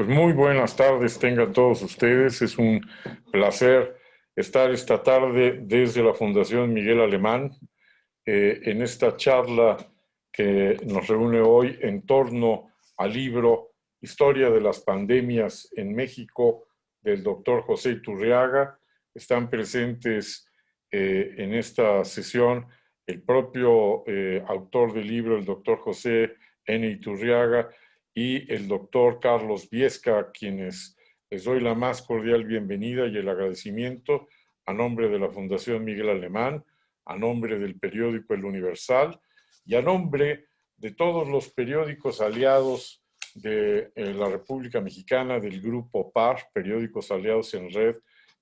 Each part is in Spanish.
Pues muy buenas tardes tengan todos ustedes. Es un placer estar esta tarde desde la Fundación Miguel Alemán en esta charla que nos reúne hoy en torno al libro Historia de las Pandemias en México del doctor José Iturriaga. Están presentes en esta sesión el propio autor del libro, el doctor José N. Iturriaga, y el doctor Carlos Viesca, a quienes les doy la más cordial bienvenida y el agradecimiento a nombre de la Fundación Miguel Alemán, a nombre del periódico El Universal y a nombre de todos los periódicos aliados de la República Mexicana, del Grupo PAR, Periódicos Aliados en Red,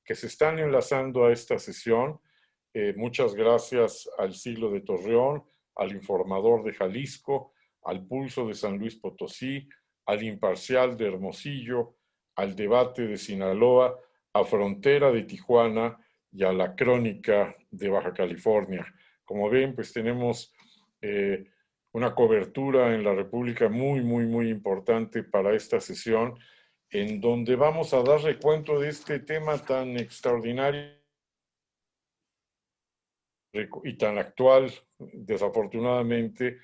que se están enlazando a esta sesión. Muchas gracias al Siglo de Torreón, al Informador de Jalisco, al Pulso de San Luis Potosí, al Imparcial de Hermosillo, al Debate de Sinaloa, a Frontera de Tijuana y a la Crónica de Baja California. Como ven, pues tenemos una cobertura en la República muy importante para esta sesión, en donde vamos a dar recuento de este tema tan extraordinario y tan actual, desafortunadamente,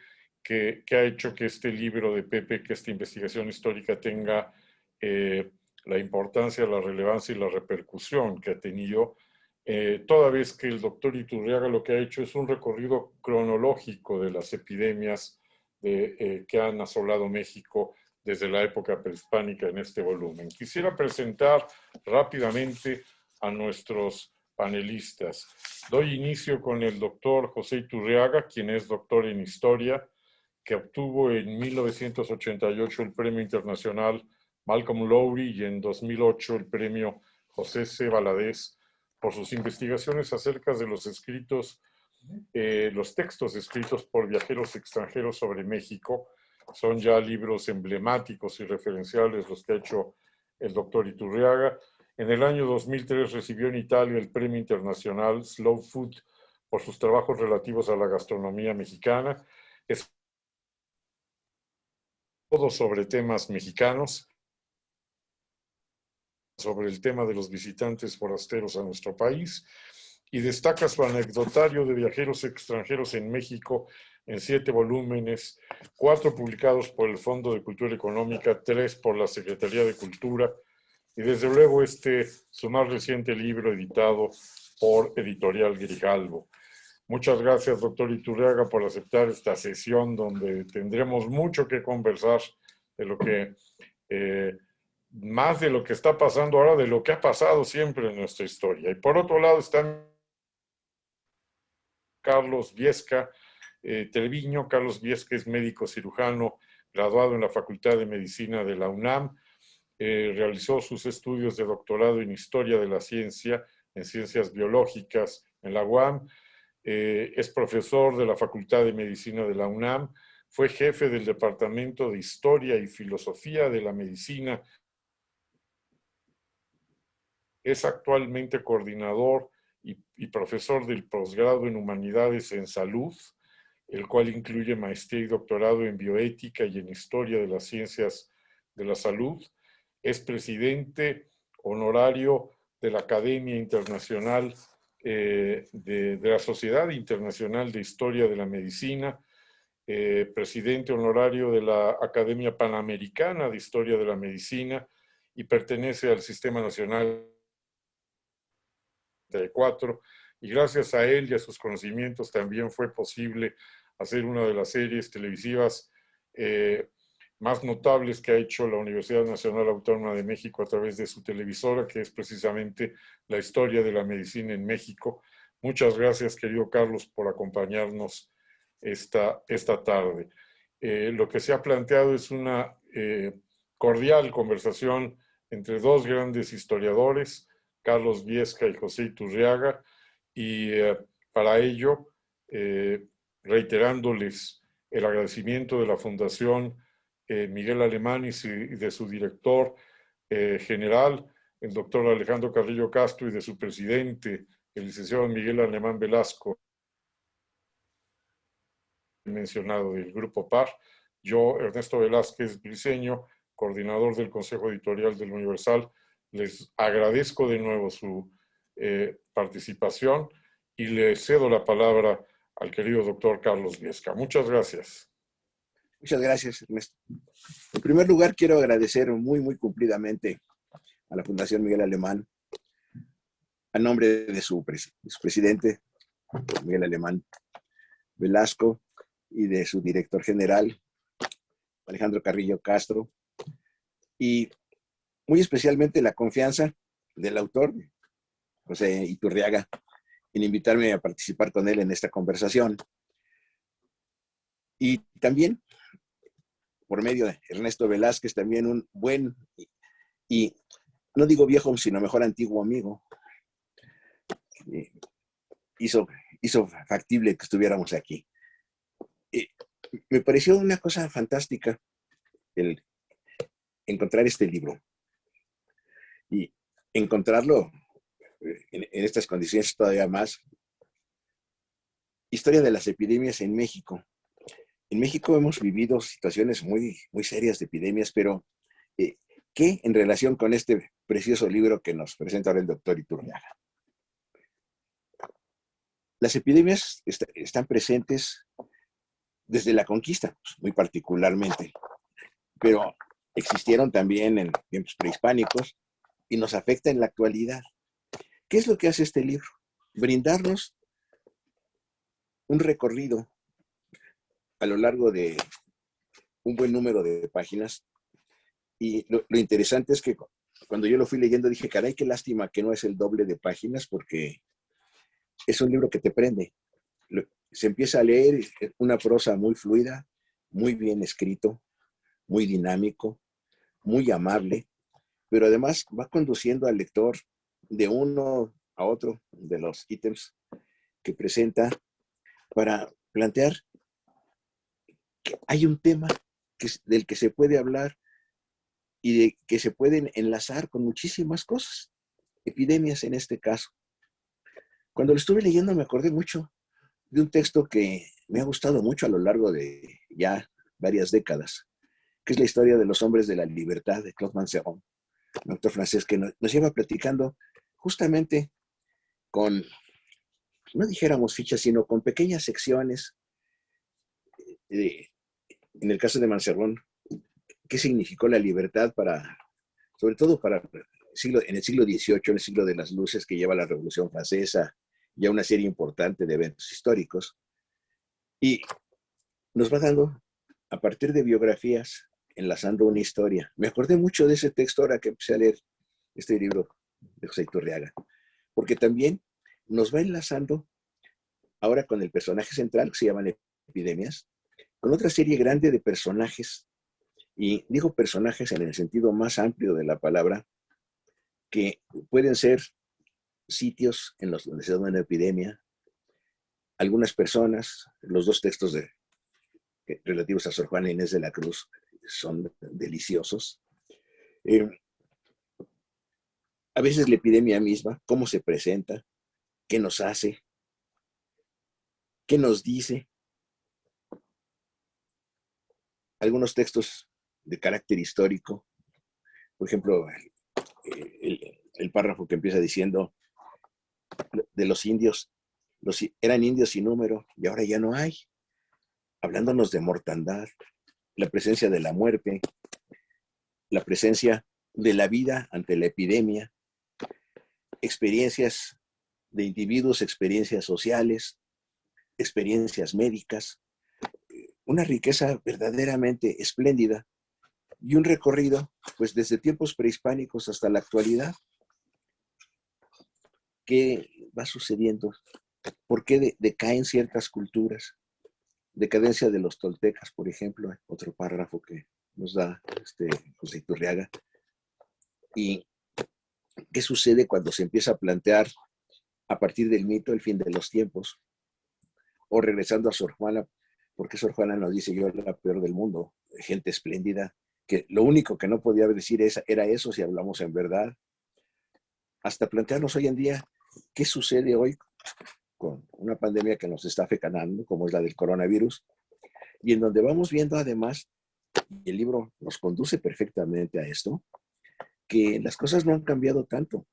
que ha hecho que este libro de Pepe, que esta investigación histórica tenga la importancia, la relevancia y la repercusión que ha tenido, toda vez que el doctor Iturriaga lo que ha hecho es un recorrido cronológico de las epidemias que han asolado México desde la época prehispánica en este volumen. Quisiera presentar rápidamente a nuestros panelistas. Doy inicio con el doctor José Iturriaga, quien es doctor en Historia, que obtuvo en 1988 el Premio Internacional Malcolm Lowry y en 2008 el Premio José C. Valadez por sus investigaciones acerca de los textos escritos por viajeros extranjeros sobre México. Son ya libros emblemáticos y referenciales los que ha hecho el doctor Iturriaga. En el año 2003 recibió en Italia el Premio Internacional Slow Food por sus trabajos relativos a la gastronomía mexicana. Es todo sobre temas mexicanos, sobre el tema de los visitantes forasteros a nuestro país, y destaca su anecdotario de viajeros extranjeros en México en 7 volúmenes, 4 publicados por el Fondo de Cultura Económica, 3 por la Secretaría de Cultura, y desde luego su más reciente libro editado por Editorial Grijalvo. Muchas gracias, doctor Iturriaga, por aceptar esta sesión donde tendremos mucho que conversar de lo que, más de lo que está pasando ahora, de lo que ha pasado siempre en nuestra historia. Y por otro lado está Carlos Viesca Treviño. Carlos Viesca es médico cirujano, graduado en la Facultad de Medicina de la UNAM. Realizó sus estudios de doctorado en Historia de la Ciencia, en Ciencias Biológicas en la UAM. Es profesor de la Facultad de Medicina de la UNAM. Fue jefe del Departamento de Historia y Filosofía de la Medicina. Es actualmente coordinador y profesor del posgrado en Humanidades en Salud, el cual incluye maestría y doctorado en bioética y en historia de las ciencias de la salud. Es presidente honorario de la Academia Internacional de la Sociedad Internacional de Historia de la Medicina, presidente honorario de la Academia Panamericana de Historia de la Medicina y pertenece al Sistema Nacional 4, y gracias a él y a sus conocimientos también fue posible hacer una de las series televisivas más notables que ha hecho la Universidad Nacional Autónoma de México a través de su televisora, que es precisamente La Historia de la Medicina en México. Muchas gracias, querido Carlos, por acompañarnos esta tarde. Lo que se ha planteado es una cordial conversación entre dos grandes historiadores, Carlos Viesca y José Iturriaga, y para ello, reiterándoles el agradecimiento de la Fundación Miguel Alemán y de su director general, el doctor Alejandro Carrillo Castro, y de su presidente, el licenciado Miguel Alemán Velasco, mencionado del Grupo PAR. Yo, Ernesto Velázquez Briceño, coordinador del Consejo Editorial del Universal, les agradezco de nuevo su participación y le cedo la palabra al querido doctor Carlos Viesca. Muchas gracias. Muchas gracias, Ernesto. En primer lugar, quiero agradecer muy cumplidamente a la Fundación Miguel Alemán, a nombre de su presidente, Miguel Alemán Velasco, y de su director general, Alejandro Carrillo Castro, y muy especialmente la confianza del autor, José Iturriaga, en invitarme a participar con él en esta conversación. Y también, por medio de Ernesto Velázquez, también un buen, y no digo viejo, sino mejor antiguo amigo, hizo factible que estuviéramos aquí. Me pareció una cosa fantástica el encontrar este libro y encontrarlo en estas condiciones todavía más. Historia de las epidemias en México. En México hemos vivido situaciones muy serias de epidemias, pero ¿qué en relación con este precioso libro que nos presenta ahora el doctor Iturriaga? Las epidemias están presentes desde la conquista, muy particularmente, pero existieron también en tiempos prehispánicos y nos afecta en la actualidad. ¿Qué es lo que hace este libro? Brindarnos un recorrido a lo largo de un buen número de páginas, y lo interesante es que cuando yo lo fui leyendo dije, caray, qué lástima que no es el doble de páginas, porque es un libro que te prende. Se empieza a leer una prosa muy fluida, muy bien escrito, muy dinámico, muy amable, pero además va conduciendo al lector de uno a otro de los ítems que presenta para plantear que hay un tema del que se puede hablar y de que se pueden enlazar con muchísimas cosas, epidemias en este caso. Cuando lo estuve leyendo me acordé mucho de un texto que me ha gustado mucho a lo largo de ya varias décadas, que es la historia de los hombres de la libertad de Claude Manceron, un autor francés que nos lleva platicando justamente con, no dijéramos fichas, sino con pequeñas secciones, en el caso de Manceron, qué significó la libertad para, sobre todo para en el siglo XVIII, en el siglo de las luces que lleva la Revolución Francesa, ya una serie importante de eventos históricos. Y nos va dando, a partir de biografías, enlazando una historia. Me acordé mucho de ese texto ahora que empecé a leer este libro de José Iturriaga, porque también nos va enlazando ahora con el personaje central, que se llaman epidemias, con otra serie grande de personajes, y digo personajes en el sentido más amplio de la palabra, que pueden ser sitios en los donde se da una epidemia, algunas personas. Los dos textos relativos a Sor Juana Inés de la Cruz son deliciosos. A veces la epidemia misma, cómo se presenta, qué nos hace, qué nos dice. Algunos textos de carácter histórico, por ejemplo, el párrafo que empieza diciendo de los indios, eran indios sin número y ahora ya no hay, hablándonos de mortandad, la presencia de la muerte, la presencia de la vida ante la epidemia, experiencias de individuos, experiencias sociales, experiencias médicas, una riqueza verdaderamente espléndida y un recorrido, pues desde tiempos prehispánicos hasta la actualidad. ¿Qué va sucediendo? ¿Por qué decaen ciertas culturas? Decadencia de los toltecas, por ejemplo, otro párrafo que nos da José Iturriaga. ¿Y qué sucede cuando se empieza a plantear a partir del mito el fin de los tiempos? O regresando a Sor Juana, porque Sor Juana nos dice: yo era la peor del mundo, gente espléndida, que lo único que no podía decir era eso si hablamos en verdad. Hasta plantearnos hoy en día qué sucede hoy con una pandemia que nos está afectando, como es la del coronavirus, y en donde vamos viendo además y el libro nos conduce perfectamente a esto, que las cosas no han cambiado tanto,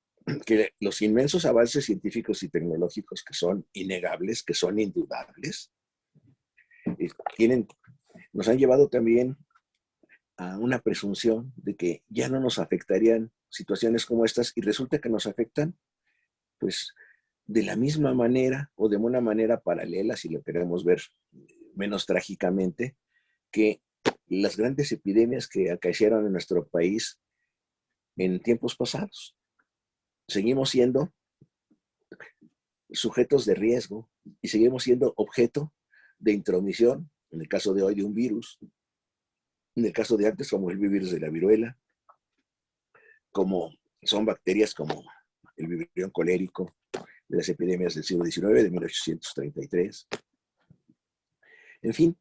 que los inmensos avances científicos y tecnológicos que son innegables, que son indudables, tienen, nos han llevado también a una presunción de que ya no nos afectarían situaciones como estas, y resulta que nos afectan, pues, de la misma manera o de una manera paralela, si lo queremos ver menos trágicamente, que las grandes epidemias que acaecieron en nuestro país en tiempos pasados. Seguimos siendo sujetos de riesgo y seguimos siendo objeto de intromisión, en el caso de hoy de un virus, en el caso de antes como el virus de la viruela, como son bacterias como el vibrio colérico de las epidemias del siglo XIX, de 1833. En fin,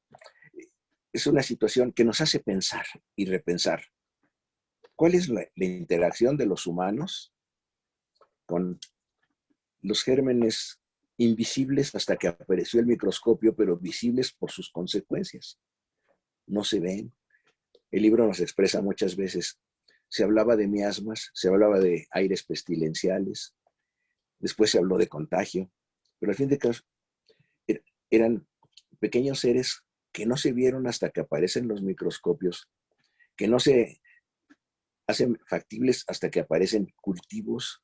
es una situación que nos hace pensar y repensar cuál es la interacción de los humanos con los gérmenes invisibles hasta que apareció el microscopio, pero visibles por sus consecuencias. No se ven. El libro nos expresa muchas veces. Se hablaba de miasmas, se hablaba de aires pestilenciales, después se habló de contagio, pero al fin de cuentas eran pequeños seres que no se vieron hasta que aparecen los microscopios, que no se hacen factibles hasta que aparecen cultivos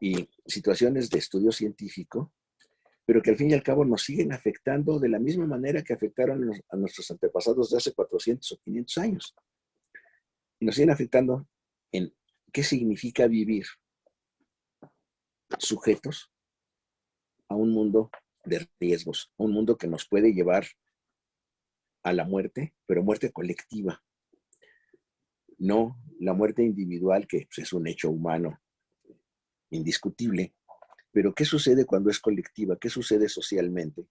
y situaciones de estudio científico, pero que al fin y al cabo nos siguen afectando de la misma manera que afectaron a nuestros antepasados de hace 400 o 500 años. Y nos siguen afectando en qué significa vivir sujetos a un mundo de riesgos, un mundo que nos puede llevar a la muerte, pero muerte colectiva, no la muerte individual, que pues, es un hecho humano indiscutible. Pero ¿qué sucede cuando es colectiva? ¿Qué sucede socialmente?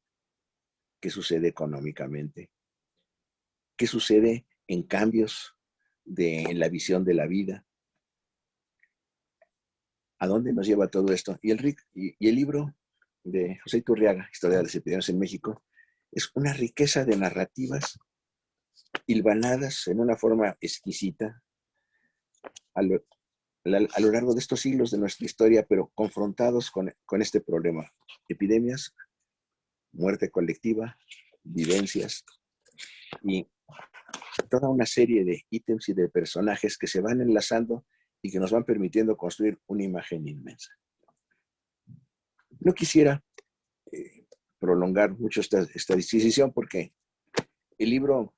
¿Qué sucede económicamente? ¿Qué sucede en cambios en la visión de la vida? ¿A dónde nos lleva todo esto? Y el libro de José Iturriaga, Historia de las Epidemias en México, es una riqueza de narrativas hilvanadas en una forma exquisita a lo largo de estos siglos de nuestra historia, pero confrontados con este problema. Epidemias, muerte colectiva, vivencias y toda una serie de ítems y de personajes que se van enlazando y que nos van permitiendo construir una imagen inmensa. No quisiera prolongar mucho esta disquisición porque el libro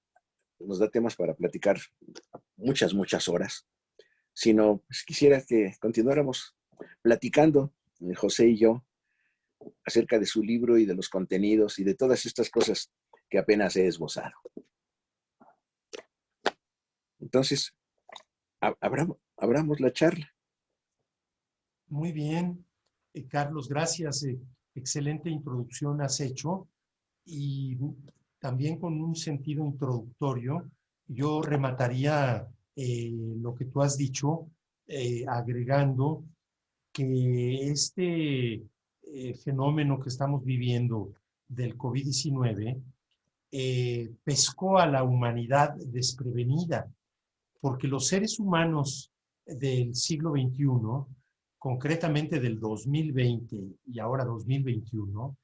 nos da temas para platicar muchas horas, sino pues, quisiera que continuáramos platicando, José y yo, acerca de su libro y de los contenidos y de todas estas cosas que apenas he esbozado. Entonces, abramos la charla. Muy bien, Carlos, gracias. Excelente introducción has hecho y también con un sentido introductorio. Yo remataría lo que tú has dicho, agregando que este fenómeno que estamos viviendo del COVID-19 pescó a la humanidad desprevenida, porque los seres humanos del siglo XXI, concretamente del 2020 y ahora 2021,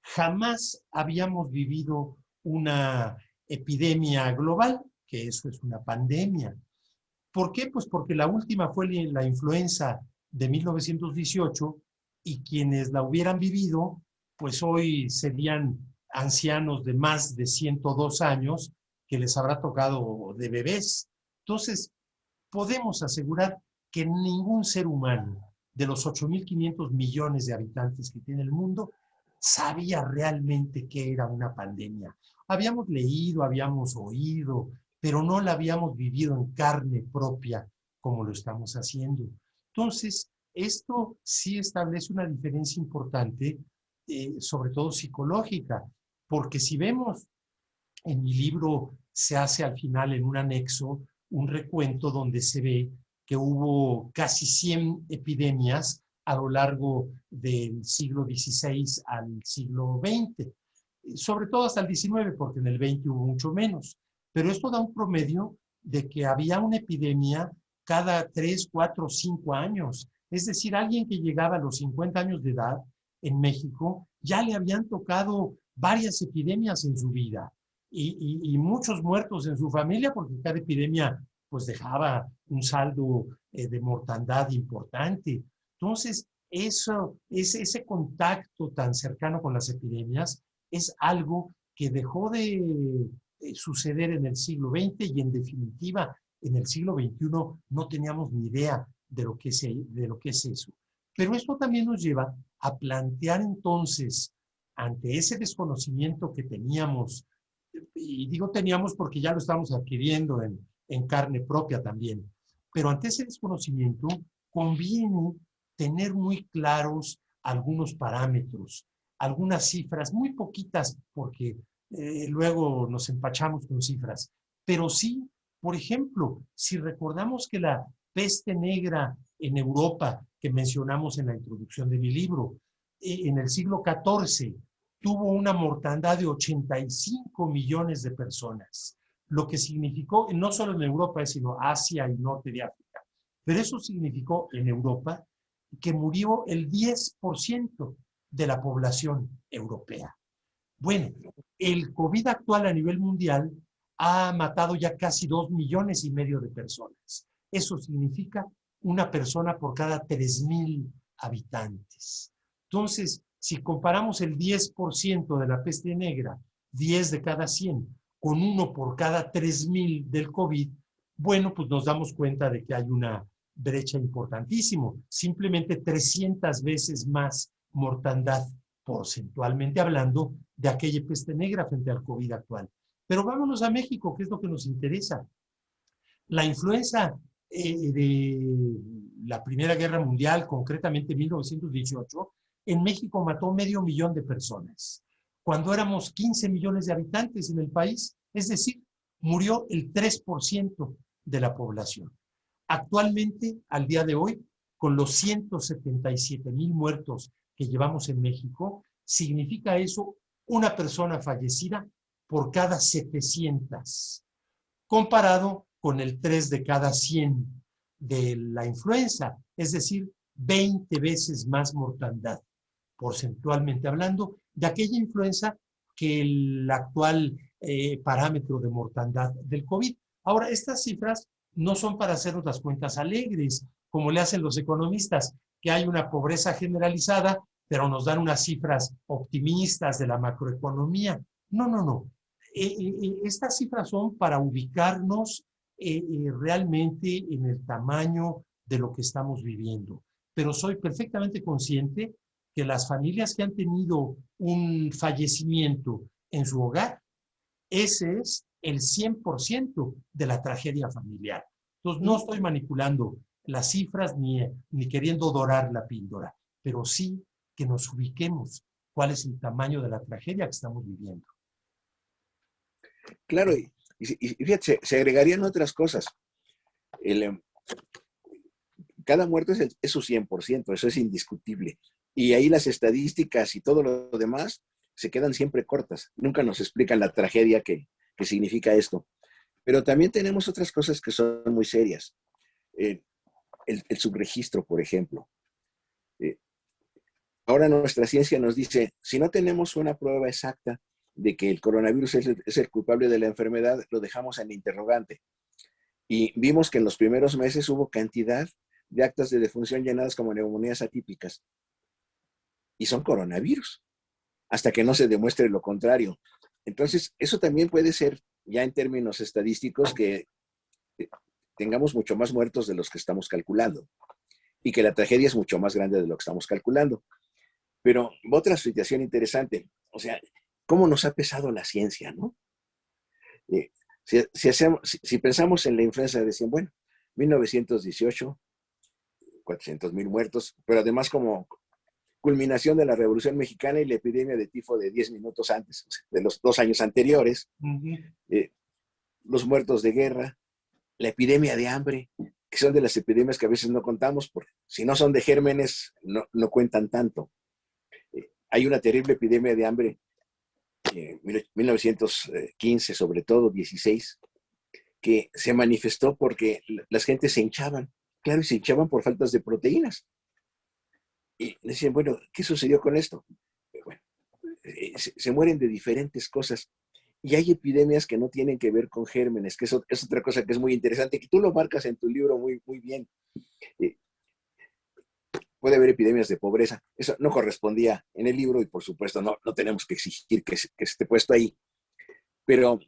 jamás habíamos vivido una epidemia global, que eso es una pandemia. ¿Por qué? Pues porque la última fue la influenza de 1918 y quienes la hubieran vivido, pues hoy serían ancianos de más de 102 años que les habrá tocado de bebés. Entonces, podemos asegurar que ningún ser humano de los 8.500 millones de habitantes que tiene el mundo sabía realmente qué era una pandemia. Habíamos leído, habíamos oído, pero no la habíamos vivido en carne propia como lo estamos haciendo. Entonces, esto sí establece una diferencia importante, sobre todo psicológica, porque si vemos en mi libro, se hace al final en un anexo un recuento donde se ve que hubo casi 100 epidemias a lo largo del siglo XVI al siglo XX, sobre todo hasta el XIX, porque en el XX hubo mucho menos. Pero esto da un promedio de que había una epidemia cada 3, 4, 5 años. Es decir, alguien que llegaba a los 50 años de edad en México, ya le habían tocado varias epidemias en su vida y muchos muertos en su familia, porque cada epidemia pues dejaba un saldo de mortandad importante. Entonces, ese contacto tan cercano con las epidemias es algo que dejó de suceder en el siglo XX y en definitiva en el siglo XXI no teníamos ni idea de lo que es eso. Pero esto también nos lleva a plantear entonces, ante ese desconocimiento que teníamos, y digo teníamos porque ya lo estamos adquiriendo en carne propia también, pero ante ese desconocimiento conviene tener muy claros algunos parámetros, algunas cifras, muy poquitas porque luego nos empachamos con cifras, pero sí, por ejemplo, si recordamos que la peste negra en Europa, que mencionamos en la introducción de mi libro, en el siglo XIV, tuvo una mortandad de 85 millones de personas, lo que significó, no solo en Europa, sino Asia y norte de África, pero eso significó en Europa que murió el 10% de la población europea. Bueno, el COVID actual a nivel mundial ha matado ya casi 2,5 millones de personas. Eso significa una persona por cada 3,000 habitantes. Entonces, si comparamos el 10% de la peste negra, 10 de cada 100, con 1 por cada 3,000 del COVID, bueno, pues nos damos cuenta de que hay una brecha importantísima. Simplemente 300 veces más mortandad, porcentualmente hablando, de aquella peste negra frente al COVID actual. Pero vámonos a México, que es lo que nos interesa. La influenza de la Primera Guerra Mundial, concretamente en 1918, en México mató 500,000 de personas, cuando éramos 15 millones de habitantes en el país, es decir, murió el 3% de la población. Actualmente, al día de hoy, con los 177,000 muertos que llevamos en México, significa eso una persona fallecida por cada 700, comparado con el 3 de cada 100 de la influenza, es decir, 20 veces más mortandad, porcentualmente hablando, de aquella influenza que el actual parámetro de mortandad del COVID. Ahora, estas cifras no son para hacernos las cuentas alegres, como le hacen los economistas, que hay una pobreza generalizada, pero nos dan unas cifras optimistas de la macroeconomía. No, no, no. Estas cifras son para ubicarnos realmente en el tamaño de lo que estamos viviendo. Pero soy perfectamente consciente que las familias que han tenido un fallecimiento en su hogar, ese es el 100% de la tragedia familiar. Entonces, no estoy manipulando las cifras ni queriendo dorar la píldora, pero sí que nos ubiquemos cuál es el tamaño de la tragedia que estamos viviendo. Claro, y fíjate, se agregarían otras cosas. Cada muerto es su 100%, eso es indiscutible. Y ahí las estadísticas y todo lo demás se quedan siempre cortas. Nunca nos explican la tragedia que significa esto. Pero también tenemos otras cosas que son muy serias. El subregistro, por ejemplo. Ahora nuestra ciencia nos dice, si no tenemos una prueba exacta de que el coronavirus es el culpable de la enfermedad, lo dejamos en interrogante. Y vimos que en los primeros meses hubo cantidad de actas de defunción llenadas como neumonías atípicas. Y son coronavirus, hasta que no se demuestre lo contrario. Entonces, eso también puede ser, ya en términos estadísticos, que tengamos mucho más muertos de los que estamos calculando. Y que la tragedia es mucho más grande de lo que estamos calculando. Pero otra situación interesante, o sea, ¿cómo nos ha pesado la ciencia, no? Si pensamos en la influenza, decían, bueno, 1918, 400,000 muertos, pero además como culminación de la Revolución Mexicana y la epidemia de tifo de 10 minutos antes, o sea, de los 2 años anteriores, los muertos de guerra, la epidemia de hambre, que son de las epidemias que a veces no contamos, porque si no son de gérmenes, no cuentan tanto. Hay una terrible epidemia de hambre, 1915 sobre todo, 16, que se manifestó porque las gentes se hinchaban. Claro, y se hinchaban por faltas de proteínas. Y decían, bueno, ¿qué sucedió con esto? Bueno, se mueren de diferentes cosas. Y hay epidemias que no tienen que ver con gérmenes, que eso es otra cosa que es muy interesante, que tú lo marcas en tu libro muy, muy bien. Eh, Puede haber epidemias de pobreza. Eso no correspondía en el libro y por supuesto no tenemos que exigir que esté puesto ahí. Pero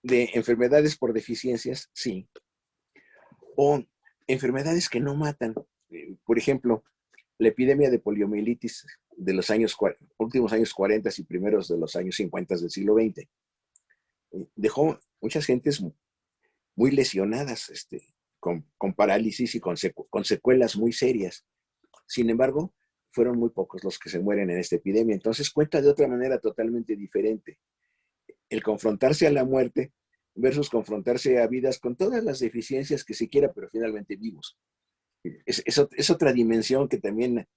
de enfermedades por deficiencias, sí. O enfermedades que no matan. Por ejemplo, la epidemia de poliomielitis de los últimos años 40 y primeros de los años 50 del siglo XX. Dejó muchas gentes muy lesionadas, con parálisis y con secuelas muy serias. Sin embargo, fueron muy pocos los que se mueren en esta epidemia. Entonces cuenta de otra manera totalmente diferente. El confrontarse a la muerte versus confrontarse a vidas con todas las deficiencias que se quiera, pero finalmente vivos. Es otra dimensión que también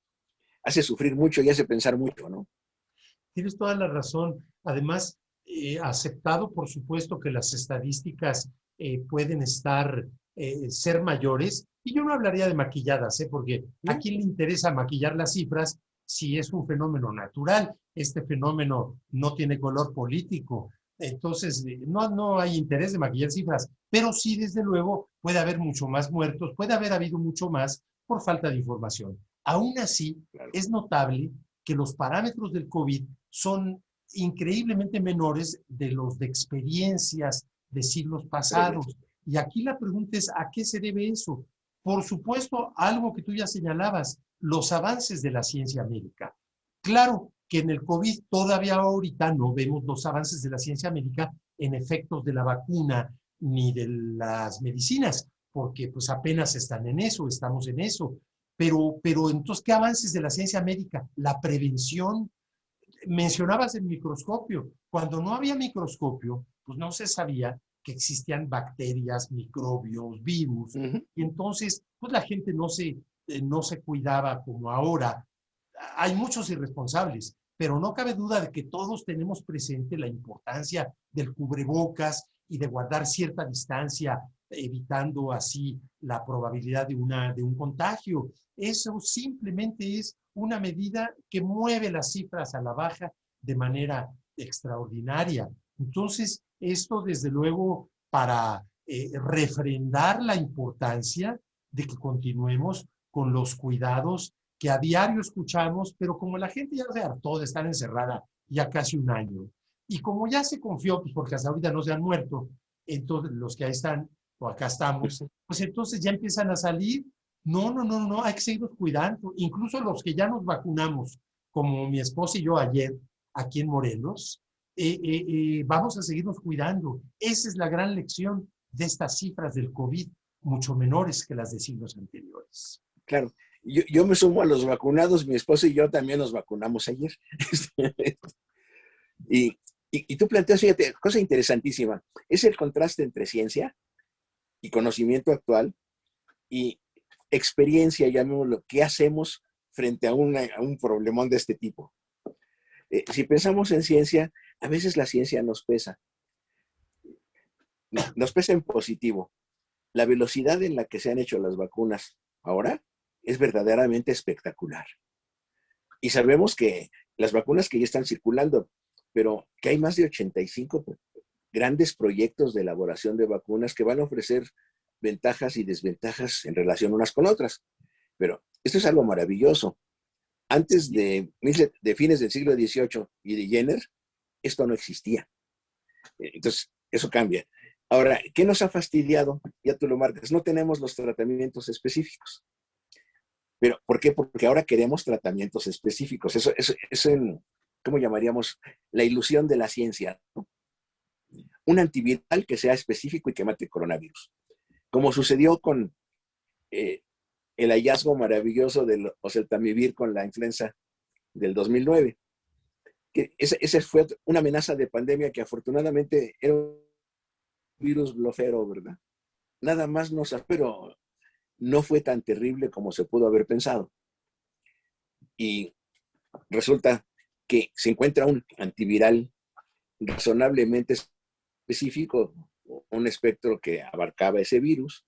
hace sufrir mucho y hace pensar mucho, ¿no? Tienes toda la razón. Además, aceptado, por supuesto, que las estadísticas pueden ser mayores. Y yo no hablaría de maquilladas, porque ¿a quién le interesa maquillar las cifras si es un fenómeno natural? Este fenómeno no tiene color político. Entonces, no hay interés de maquillar cifras, pero sí, desde luego, puede haber mucho más muertos, puede haber habido mucho más por falta de información. Aún así, Claro. es notable que los parámetros del COVID son increíblemente menores de los de experiencias de siglos pasados. Y aquí la pregunta es, ¿a qué se debe eso? Por supuesto, algo que tú ya señalabas, los avances de la ciencia médica. Claro que en el COVID todavía ahorita no vemos los avances de la ciencia médica en efectos de la vacuna ni de las medicinas, porque pues apenas están en eso, estamos en eso. Pero entonces, ¿qué avances de la ciencia médica? La prevención. Mencionabas el microscopio. Cuando no había microscopio, pues no se sabía que existían bacterias, microbios, virus. Y entonces, pues la gente no se cuidaba como ahora. Hay muchos irresponsables, pero no cabe duda de que todos tenemos presente la importancia del cubrebocas y de guardar cierta distancia, evitando así la probabilidad de un contagio. Eso simplemente es una medida que mueve las cifras a la baja de manera extraordinaria. Entonces, esto desde luego para refrendar la importancia de que continuemos con los cuidados que a diario escuchamos, pero como la gente ya se hartó de estar encerrada ya casi un año, y como ya se confió, pues porque hasta ahorita no se han muerto, entonces los que ahí están, o acá estamos, pues entonces ya empiezan a salir. No, hay que seguirnos cuidando. Incluso los que ya nos vacunamos, como mi esposa y yo ayer, aquí en Morelos, vamos a seguirnos cuidando. Esa es la gran lección de estas cifras del COVID, mucho menores que las de siglos anteriores. Claro, yo me sumo a los vacunados, mi esposa y yo también nos vacunamos ayer. Y tú planteas, fíjate, cosa interesantísima, es el contraste entre ciencia y conocimiento actual y experiencia, llamémoslo, ¿qué hacemos frente a un problemón de este tipo? Si pensamos en ciencia, a veces la ciencia nos pesa en positivo. La velocidad en la que se han hecho las vacunas ahora es verdaderamente espectacular. Y sabemos que las vacunas que ya están circulando, pero que hay más de 85 grandes proyectos de elaboración de vacunas que van a ofrecer ventajas y desventajas en relación unas con otras. Pero esto es algo maravilloso. Antes de fines del siglo XVIII y de Jenner, esto no existía. Entonces, eso cambia. Ahora, ¿qué nos ha fastidiado? Ya tú lo marcas, no tenemos los tratamientos específicos. ¿Pero por qué? Porque ahora queremos tratamientos específicos. Eso es ¿cómo llamaríamos? La ilusión de la ciencia, ¿no? Un antiviral que sea específico y que mate coronavirus. Como sucedió con el hallazgo maravilloso del oseltamivir con la influenza del 2009. Que ese fue una amenaza de pandemia que afortunadamente era un virus blofero, ¿verdad? Nada más pero no fue tan terrible como se pudo haber pensado. Y resulta que se encuentra un antiviral razonablemente específico un espectro que abarcaba ese virus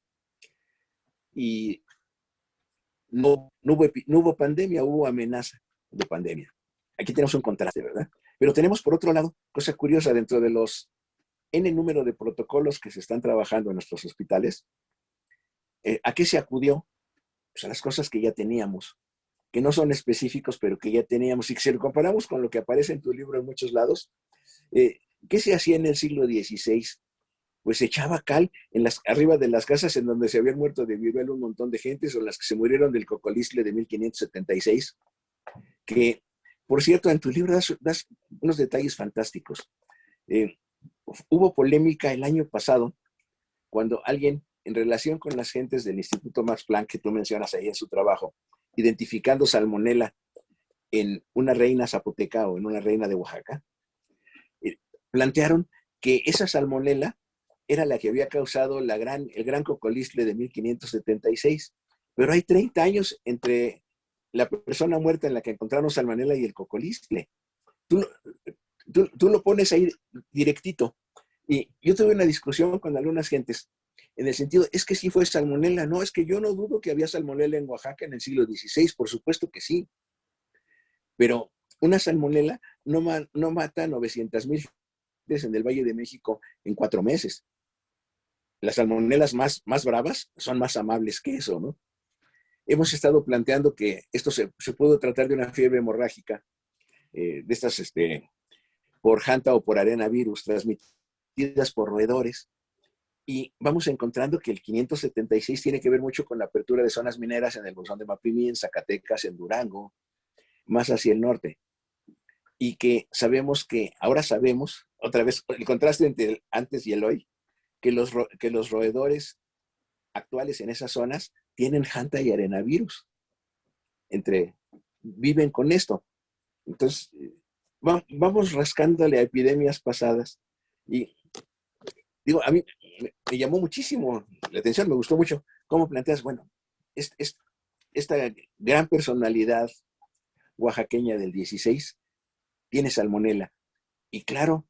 y no hubo pandemia, hubo amenaza de pandemia. Aquí tenemos un contraste, ¿verdad? Pero tenemos por otro lado, cosa curiosa, dentro de los N número de protocolos que se están trabajando en nuestros hospitales, ¿a qué se acudió? Pues a las cosas que ya teníamos, que no son específicos, pero que ya teníamos. Y que si lo comparamos con lo que aparece en tu libro en muchos lados, ¿qué se hacía en el siglo XVI? Pues se echaba cal arriba de las casas en donde se habían muerto de viruela un montón de gente, o las que se murieron del cocolistle de 1576, que, por cierto, en tu libro das unos detalles fantásticos. Hubo polémica el año pasado cuando alguien, en relación con las gentes del Instituto Max Planck, que tú mencionas ahí en su trabajo, identificando salmonela en una reina zapoteca o en una reina de Oaxaca, plantearon que esa salmonela era la que había causado el gran cocolistle de 1576. Pero hay 30 años entre la persona muerta en la que encontraron salmonela y el cocolistle. Tú lo pones ahí directito. Y yo tuve una discusión con algunas gentes en el sentido, es que sí fue salmonela. No, es que yo no dudo que había salmonela en Oaxaca en el siglo XVI, por supuesto que sí. Pero una salmonela no mata 900,000 en el Valle de México en 4 meses. Las salmonelas más bravas son más amables que eso, ¿no? Hemos estado planteando que esto se pudo tratar de una fiebre hemorrágica, de estas por Hanta o por arenavirus, transmitidas por roedores. Y vamos encontrando que el 576 tiene que ver mucho con la apertura de zonas mineras en el Bolsón de Mapimí, en Zacatecas, en Durango, más hacia el norte. Y que ahora sabemos, otra vez, el contraste entre el antes y el hoy, que los roedores actuales en esas zonas tienen Hanta y arenavirus. Viven con esto. Entonces, vamos rascándole a epidemias pasadas. Y digo, a mí me llamó muchísimo la atención, me gustó mucho cómo planteas, bueno, esta gran personalidad oaxaqueña del 16 tiene salmonela. Y claro,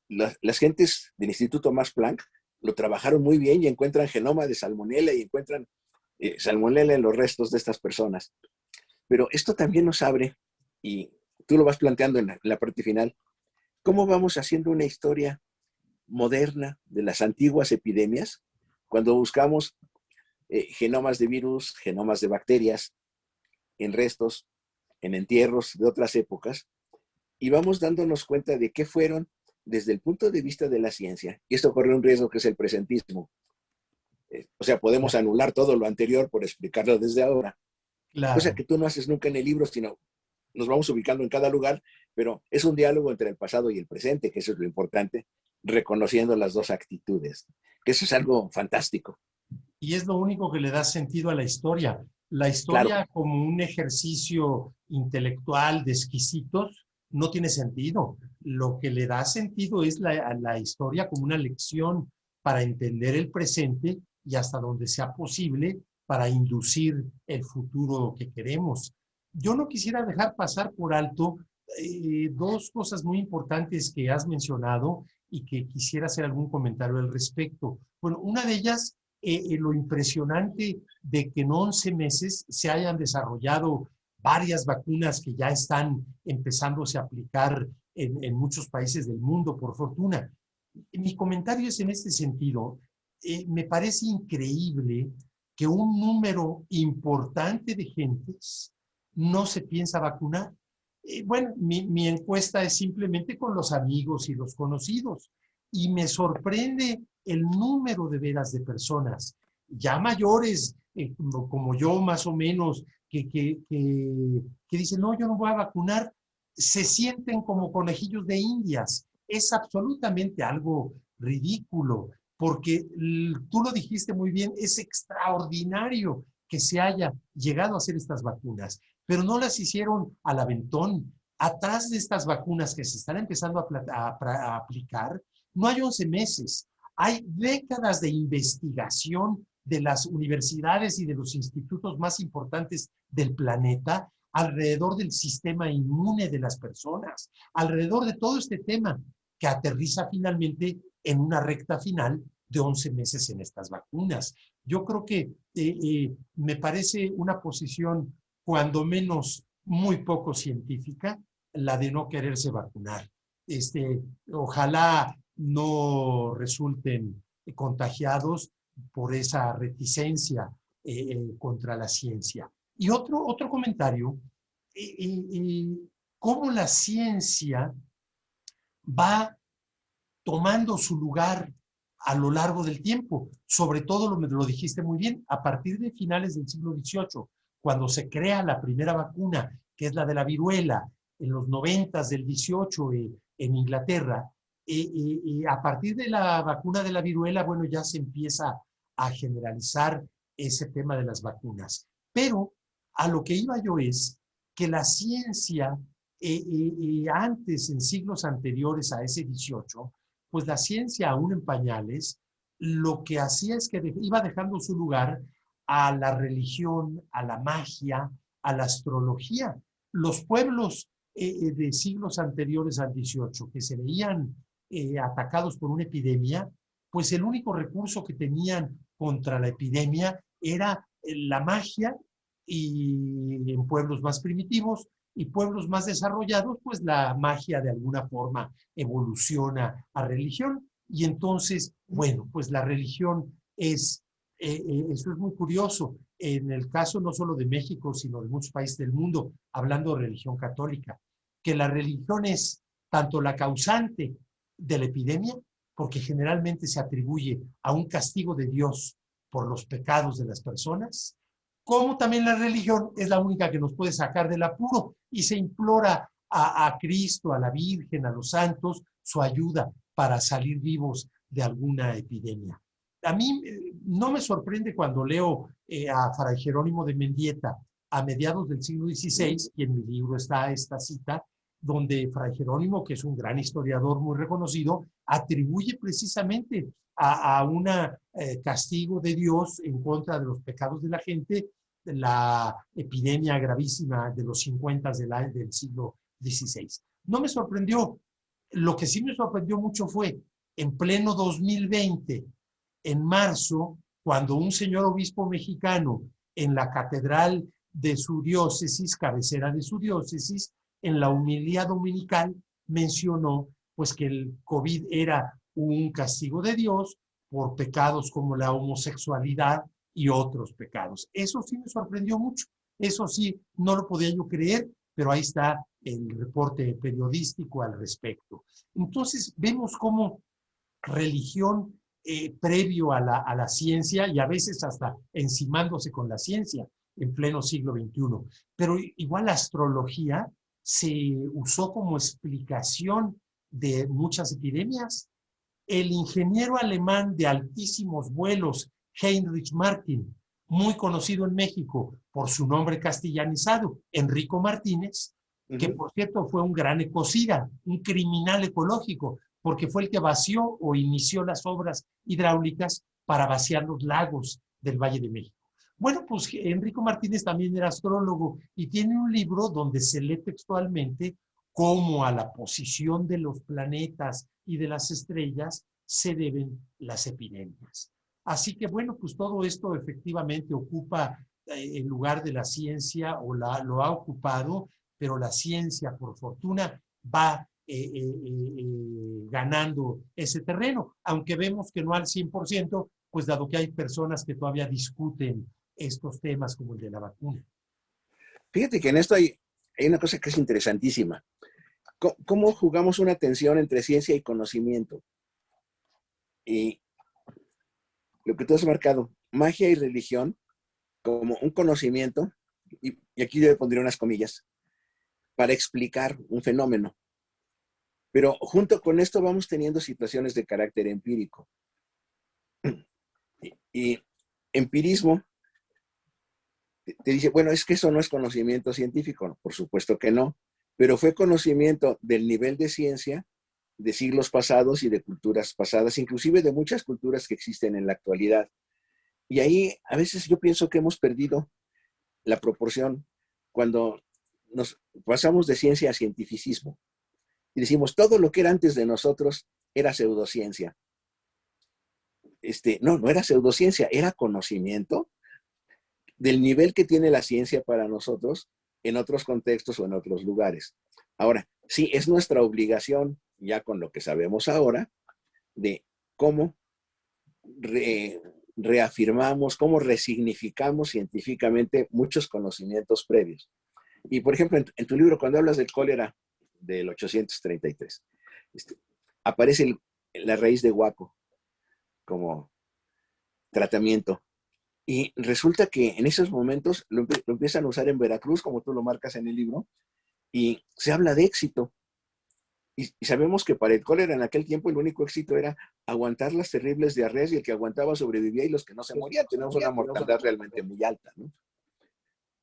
las gentes del Instituto Max Planck lo trabajaron muy bien y encuentran genoma de salmonela y encuentran salmonela en los restos de estas personas. Pero esto también nos abre, y tú lo vas planteando en la parte final, cómo vamos haciendo una historia moderna de las antiguas epidemias cuando buscamos genomas de virus, genomas de bacterias en restos, en entierros de otras épocas, y vamos dándonos cuenta de qué fueron desde el punto de vista de la ciencia. Y esto corre un riesgo que es el presentismo. O sea, podemos anular todo lo anterior por explicarlo desde ahora. Claro. Cosa que tú no haces nunca en el libro, sino nos vamos ubicando en cada lugar, pero es un diálogo entre el pasado y el presente, que eso es lo importante, reconociendo las dos actitudes, que eso es algo fantástico. Y es lo único que le da sentido a la historia. La historia, claro, como un ejercicio intelectual de exquisitos no tiene sentido. Lo que le da sentido es la historia como una lección para entender el presente y hasta donde sea posible para inducir el futuro que queremos. Yo no quisiera dejar pasar por alto dos cosas muy importantes que has mencionado y que quisiera hacer algún comentario al respecto. Bueno, una de ellas, lo impresionante de que en 11 meses se hayan desarrollado varias vacunas que ya están empezándose a aplicar en muchos países del mundo, por fortuna. Mi comentario es en este sentido. Me parece increíble que un número importante de gentes no se piensa vacunar. Bueno, mi encuesta es simplemente con los amigos y los conocidos. Y me sorprende el número de veras de personas ya mayores, como yo más o menos, que dicen, no, yo no voy a vacunar, se sienten como conejillos de indias. Es absolutamente algo ridículo, porque tú lo dijiste muy bien, es extraordinario que se haya llegado a hacer estas vacunas, pero no las hicieron al aventón. Atrás de estas vacunas que se están empezando a aplicar, no hay 11 meses, hay décadas de investigación de las universidades y de los institutos más importantes del planeta alrededor del sistema inmune de las personas, alrededor de todo este tema que aterriza finalmente en una recta final de 11 meses en estas vacunas. Yo creo que me parece una posición, cuando menos, muy poco científica, la de no quererse vacunar. Ojalá no resulten contagiados por esa reticencia contra la ciencia. Y otro comentario, cómo la ciencia va tomando su lugar a lo largo del tiempo. Sobre todo, lo dijiste muy bien, a partir de finales del siglo XVIII, cuando se crea la primera vacuna, que es la de la viruela, en los 90 del 18 en Inglaterra, y a partir de la vacuna de la viruela, bueno, ya se empieza a generalizar ese tema de las vacunas. Pero a lo que iba yo es que la ciencia, antes, en siglos anteriores a ese 18, pues la ciencia, aún en pañales, lo que hacía es que iba dejando su lugar a la religión, a la magia, a la astrología. Los pueblos de siglos anteriores al 18, que se veían atacados por una epidemia, pues el único recurso que tenían contra la epidemia era la magia, y en pueblos más primitivos y pueblos más desarrollados, pues la magia de alguna forma evoluciona a religión. Y entonces, bueno, pues la religión eso es muy curioso. En el caso no solo de México, sino de muchos países del mundo, hablando de religión católica, que la religión es tanto la causante de la epidemia, porque generalmente se atribuye a un castigo de Dios por los pecados de las personas, como también la religión es la única que nos puede sacar del apuro, y se implora a Cristo, a la Virgen, a los santos, su ayuda para salir vivos de alguna epidemia. A mí no me sorprende cuando leo a Fray Jerónimo de Mendieta a mediados del siglo XVI, y en mi libro está esta cita, donde Fray Jerónimo, que es un gran historiador muy reconocido, atribuye precisamente a un castigo de Dios en contra de los pecados de la gente, la epidemia gravísima de los 50 del siglo XVI. No me sorprendió. Lo que sí me sorprendió mucho fue, en pleno 2020, en marzo, cuando un señor obispo mexicano en la catedral de su diócesis, cabecera de su diócesis, en la homilía dominical, mencionó pues que el COVID era un castigo de Dios por pecados como la homosexualidad y otros pecados. Eso sí me sorprendió mucho. Eso sí, no lo podía yo creer, pero ahí está el reporte periodístico al respecto. Entonces, vemos cómo religión previo a la ciencia, y a veces hasta encimándose con la ciencia en pleno siglo XXI. Pero igual la astrología se usó como explicación de muchas epidemias. El ingeniero alemán de altísimos vuelos, Heinrich Martin, muy conocido en México por su nombre castellanizado, Enrico Martínez, que por cierto fue un gran ecocida, un criminal ecológico, porque fue el que vació o inició las obras hidráulicas para vaciar los lagos del Valle de México. Bueno, pues Enrico Martínez también era astrólogo y tiene un libro donde se lee textualmente cómo a la posición de los planetas y de las estrellas se deben las epidemias. Así que bueno, pues todo esto efectivamente ocupa el lugar de la ciencia, o lo ha ocupado, pero la ciencia, por fortuna, va ganando ese terreno, aunque vemos que no al 100%, pues dado que hay personas que todavía discuten estos temas como el de la vacuna. Fíjate que en esto hay una cosa que es interesantísima. ¿Cómo jugamos una tensión entre ciencia y conocimiento? Y lo que tú has marcado, magia y religión, como un conocimiento, y aquí yo le pondría unas comillas, para explicar un fenómeno. Pero junto con esto vamos teniendo situaciones de carácter empírico. Y empirismo te dice, bueno, es que eso no es conocimiento científico. Por supuesto que no, pero fue conocimiento del nivel de ciencia de siglos pasados y de culturas pasadas, inclusive de muchas culturas que existen en la actualidad. Y ahí a veces yo pienso que hemos perdido la proporción cuando nos pasamos de ciencia a cientificismo. Y decimos, todo lo que era antes de nosotros era pseudociencia. no era pseudociencia, era conocimiento del nivel que tiene la ciencia para nosotros en otros contextos o en otros lugares. Ahora, sí, es nuestra obligación, ya con lo que sabemos ahora, de cómo reafirmamos, cómo resignificamos científicamente muchos conocimientos previos. Y, por ejemplo, en tu libro, cuando hablas del cólera del 833, aparece la raíz de guaco como tratamiento. Y resulta que en esos momentos lo empiezan a usar en Veracruz, como tú lo marcas en el libro, y se habla de éxito. Y sabemos que para el cólera en aquel tiempo el único éxito era aguantar las terribles diarreas, y el que aguantaba sobrevivía y los que no se morían. Tenemos una mortalidad realmente muy alta, ¿no?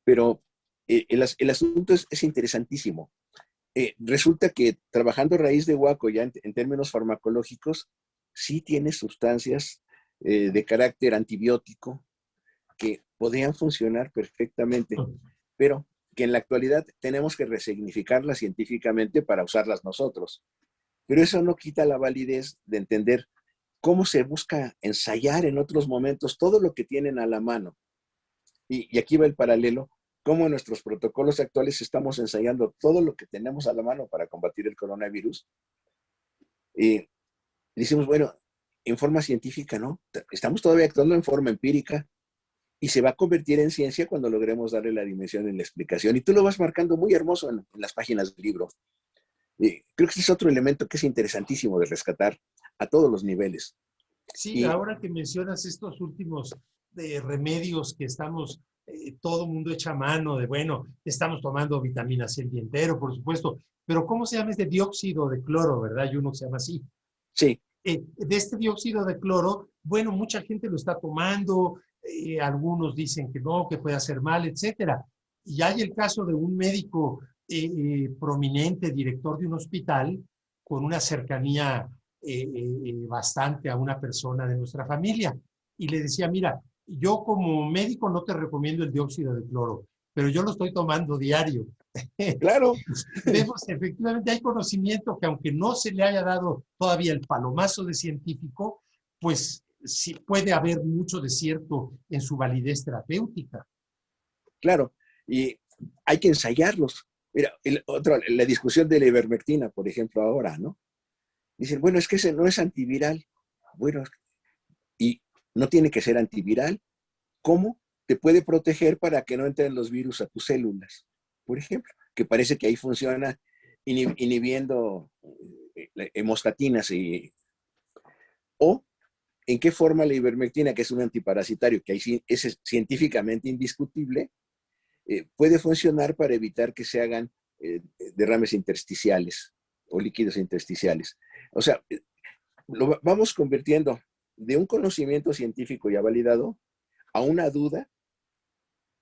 Pero el asunto es interesantísimo. Resulta que trabajando raíz de guaco ya en términos farmacológicos, sí tiene sustancias de carácter antibiótico que podrían funcionar perfectamente, pero que en la actualidad tenemos que resignificarlas científicamente para usarlas nosotros. Pero eso no quita la validez de entender cómo se busca ensayar en otros momentos todo lo que tienen a la mano. Y aquí va el paralelo, cómo en nuestros protocolos actuales estamos ensayando todo lo que tenemos a la mano para combatir el coronavirus. Y decimos, bueno, en forma científica, ¿no? Estamos todavía actuando en forma empírica, y se va a convertir en ciencia cuando logremos darle la dimensión en la explicación. Y tú lo vas marcando muy hermoso en las páginas del libro. Creo que este es otro elemento que es interesantísimo de rescatar a todos los niveles. Sí, ahora que mencionas estos últimos remedios que estamos, todo mundo echa mano de, bueno, estamos tomando vitamina C el día entero, por supuesto, pero ¿cómo se llama este dióxido de cloro, verdad? Hay uno que se llama así. Sí. De este dióxido de cloro, bueno, mucha gente lo está tomando, algunos dicen que no, que puede hacer mal, etcétera. Y hay el caso de un médico prominente, director de un hospital, con una cercanía bastante a una persona de nuestra familia. Y le decía, mira, yo como médico no te recomiendo el dióxido de cloro, pero yo lo estoy tomando diario. Claro. Vemos, efectivamente, hay conocimiento que aunque no se le haya dado todavía el palomazo de científico, pues sí puede haber mucho de cierto en su validez terapéutica. Claro, y hay que ensayarlos. Mira, la discusión de la ivermectina, por ejemplo, ahora, ¿no? Dicen, bueno, es que ese no es antiviral. Bueno, y no tiene que ser antiviral. ¿Cómo? Te puede proteger para que no entren los virus a tus células, por ejemplo, que parece que ahí funciona inhibiendo hemostatinas. O en qué forma la ivermectina, que es un antiparasitario, que ahí es científicamente indiscutible, puede funcionar para evitar que se hagan derrames intersticiales o líquidos intersticiales. O sea, lo vamos convirtiendo de un conocimiento científico ya validado a una duda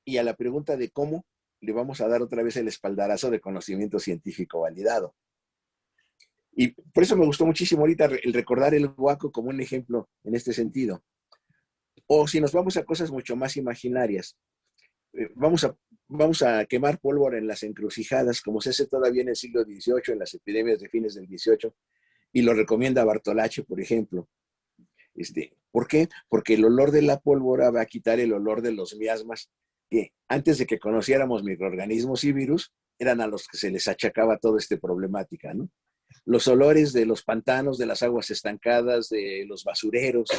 y a la pregunta de cómo le vamos a dar otra vez el espaldarazo de conocimiento científico validado. Y por eso me gustó muchísimo ahorita el recordar el guaco como un ejemplo en este sentido. O si nos vamos a cosas mucho más imaginarias, vamos a quemar pólvora en las encrucijadas, como se hace todavía en el siglo XVIII, en las epidemias de fines del XVIII, y lo recomienda Bartolacci, por ejemplo. ¿Por qué? Porque el olor de la pólvora va a quitar el olor de los miasmas, que antes de que conociéramos microorganismos y virus, eran a los que se les achacaba toda esta problemática, ¿no? Los olores de los pantanos, de las aguas estancadas, de los basureros.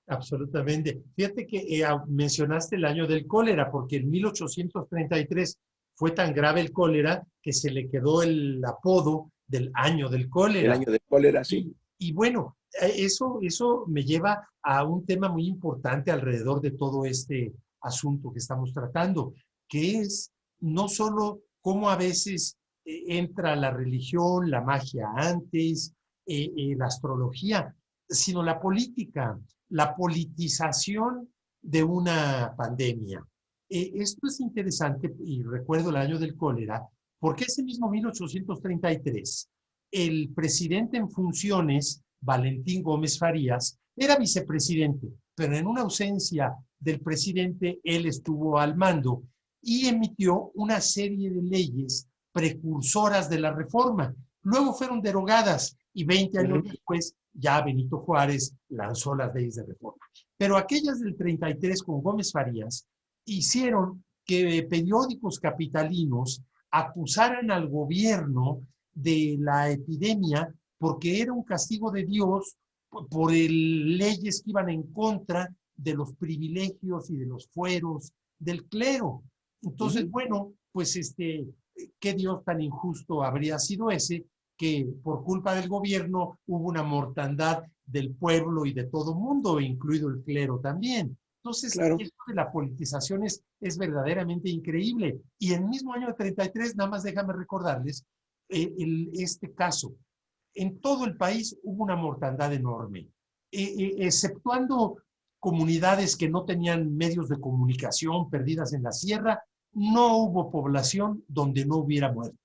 Absolutamente. Fíjate que mencionaste el año del cólera, porque en 1833 fue tan grave el cólera que se le quedó el apodo del año del cólera. El año del cólera, sí. Y bueno, eso me lleva a un tema muy importante alrededor de todo este asunto que estamos tratando, que es no solo cómo a veces entra la religión, la magia antes, la astrología, sino la política, la politización de una pandemia. Esto es interesante y recuerdo el año del cólera, porque ese mismo 1833, el presidente en funciones, Valentín Gómez Farías, era vicepresidente, pero en una ausencia del presidente, él estuvo al mando y emitió una serie de leyes precursoras de la reforma. Luego fueron derogadas, y 20 años después ya Benito Juárez lanzó las leyes de reforma. Pero aquellas del 33 con Gómez Farías hicieron que periódicos capitalinos acusaran al gobierno de la epidemia porque era un castigo de Dios por leyes que iban en contra de los privilegios y de los fueros del clero. Entonces, bueno, pues ¿qué Dios tan injusto habría sido ese que por culpa del gobierno hubo una mortandad del pueblo y de todo mundo, incluido el clero también? Entonces, Claro. esto de la politización es verdaderamente increíble. Y en el mismo año de 33, nada más déjame recordarles este caso. En todo el país hubo una mortandad enorme, exceptuando comunidades que no tenían medios de comunicación perdidas en la sierra, no hubo población donde no hubiera muertos,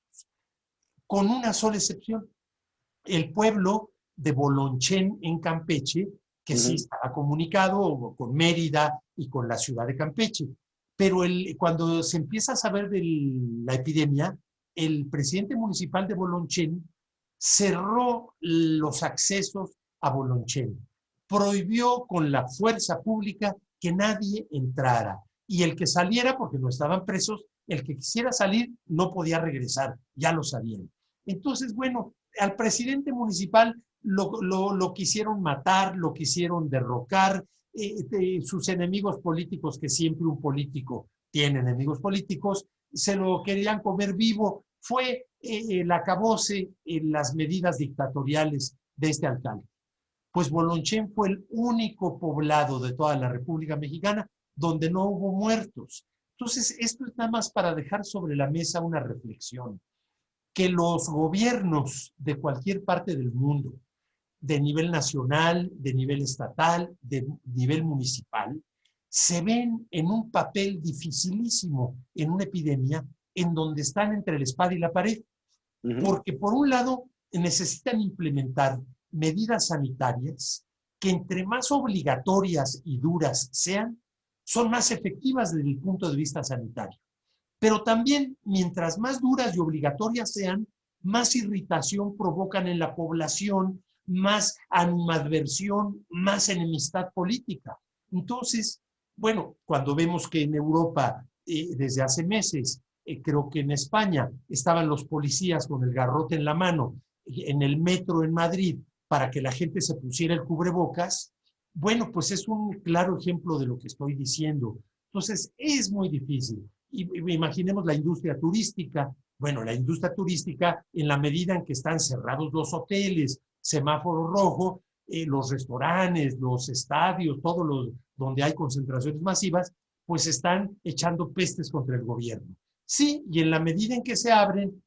con una sola excepción, el pueblo de Bolonchén en Campeche, que sí estaba comunicado con Mérida y con la ciudad de Campeche. Pero cuando se empieza a saber de la epidemia, el presidente municipal de Bolonchén cerró los accesos a Bolonchén, prohibió con la fuerza pública que nadie entrara. Y el que saliera, porque no estaban presos, el que quisiera salir no podía regresar, ya lo sabían. Entonces, bueno, al presidente municipal lo quisieron matar, lo quisieron derrocar, sus enemigos políticos, que siempre un político tiene enemigos políticos, se lo querían comer vivo. Fue el acabose en las medidas dictatoriales de este alcalde. Pues Bolonchén fue el único poblado de toda la República Mexicana donde no hubo muertos. Entonces, esto es nada más para dejar sobre la mesa una reflexión, que los gobiernos de cualquier parte del mundo, de nivel nacional, de nivel estatal, de nivel municipal, se ven en un papel dificilísimo en una epidemia en donde están entre la espada y la pared. Porque por un lado necesitan implementar medidas sanitarias que entre más obligatorias y duras sean, son más efectivas desde el punto de vista sanitario. Pero también, mientras más duras y obligatorias sean, más irritación provocan en la población, más animadversión, más enemistad política. Entonces, bueno, cuando vemos que en Europa, desde hace meses, creo que en España, estaban los policías con el garrote en la mano, en el metro en Madrid, para que la gente se pusiera el cubrebocas, bueno, pues es un claro ejemplo de lo que estoy diciendo. Entonces, es muy difícil. Y imaginemos la industria turística. Bueno, la industria turística, en la medida en que están cerrados los hoteles, semáforo rojo, los restaurantes, los estadios, todos los donde hay concentraciones masivas, pues están echando pestes contra el gobierno. Sí, y en la medida en que se abren,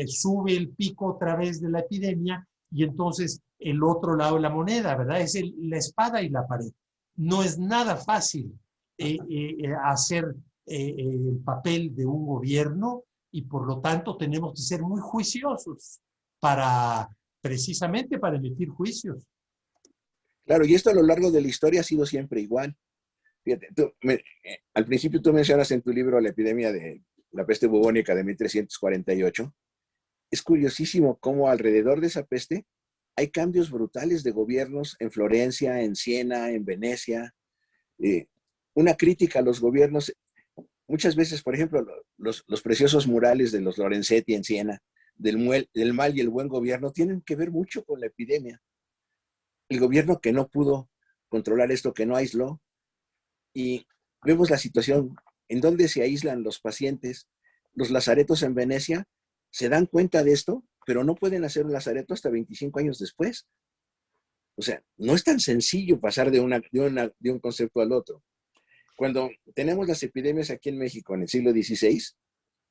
sube el pico otra vez de la epidemia y entonces el otro lado de la moneda, ¿verdad? Es la espada y la pared. No es nada fácil hacer el papel de un gobierno y por lo tanto tenemos que ser muy juiciosos precisamente para emitir juicios. Claro, y esto a lo largo de la historia ha sido siempre igual. Fíjate, al principio tú mencionas en tu libro la epidemia de la peste bubónica de 1348. Es curiosísimo cómo alrededor de esa peste hay cambios brutales de gobiernos en Florencia, en Siena, en Venecia. Una crítica a los gobiernos, muchas veces, por ejemplo, los preciosos murales de los Lorenzetti en Siena, del mal y el buen gobierno, tienen que ver mucho con la epidemia. El gobierno que no pudo controlar esto, que no aisló, y vemos la situación en donde se aíslan los pacientes. Los lazaretos en Venecia se dan cuenta de esto, pero no pueden hacer un lazareto hasta 25 años después. O sea, no es tan sencillo pasar de un concepto al otro. Cuando tenemos las epidemias aquí en México en el siglo XVI,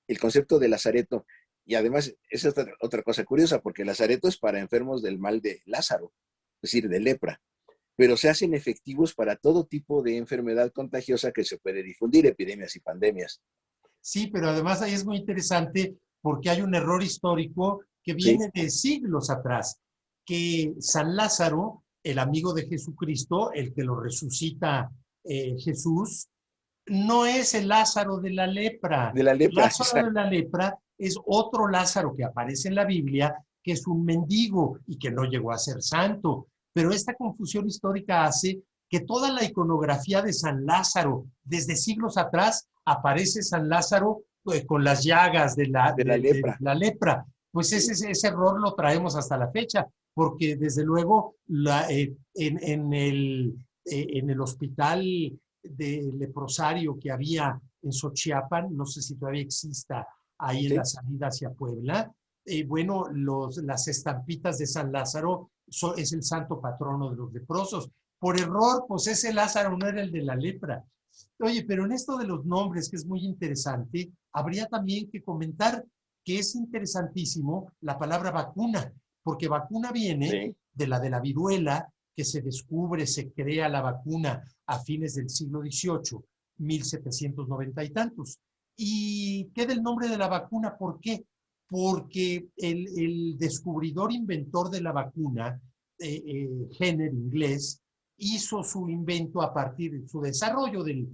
el concepto de lazareto, y además es otra cosa curiosa, porque el lazareto es para enfermos del mal de Lázaro, es decir, de lepra, pero se hacen efectivos para todo tipo de enfermedad contagiosa que se puede difundir, epidemias y pandemias. Sí, pero además ahí es muy interesante porque hay un error histórico que viene de siglos atrás, que San Lázaro, el amigo de Jesucristo, el que lo resucita Jesús, no es el Lázaro de la lepra. De la lepra, Lázaro de la lepra es otro Lázaro que aparece en la Biblia, que es un mendigo y que no llegó a ser santo. Pero esta confusión histórica hace que toda la iconografía de San Lázaro, desde siglos atrás, aparece San Lázaro con las llagas de lepra. la lepra. Pues ese error lo traemos hasta la fecha, porque desde luego en el hospital de leprosario que había en Xochiapan, no sé si todavía exista ahí en la salida hacia Puebla, bueno, las estampitas de San Lázaro es el santo patrono de los leprosos. Por error, pues ese Lázaro no era el de la lepra. Oye, pero en esto de los nombres, que es muy interesante, habría también que comentar que es interesantísimo la palabra vacuna, porque vacuna viene de la viruela, que se descubre, se crea la vacuna a fines del siglo XVIII, 1790 y tantos. ¿Y qué del nombre de la vacuna? ¿Por qué? Porque el descubridor inventor de la vacuna, Jenner, inglés, hizo su invento a partir de su desarrollo de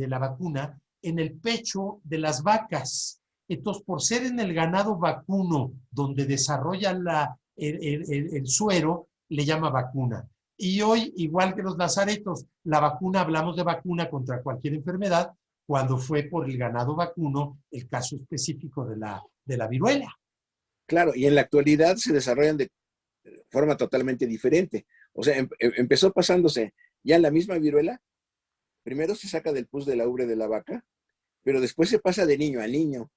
la vacuna en el pecho de las vacas. Entonces, por ser en el ganado vacuno donde desarrolla el suero, le llama vacuna. Y hoy, igual que los lazaretos, la vacuna, hablamos de vacuna contra cualquier enfermedad, cuando fue por el ganado vacuno el caso específico de la viruela. Claro, y en la actualidad se desarrollan de forma totalmente diferente. O sea, empezó pasándose ya la misma viruela. Primero se saca del pus de la ubre de la vaca, pero después se pasa de niño a niño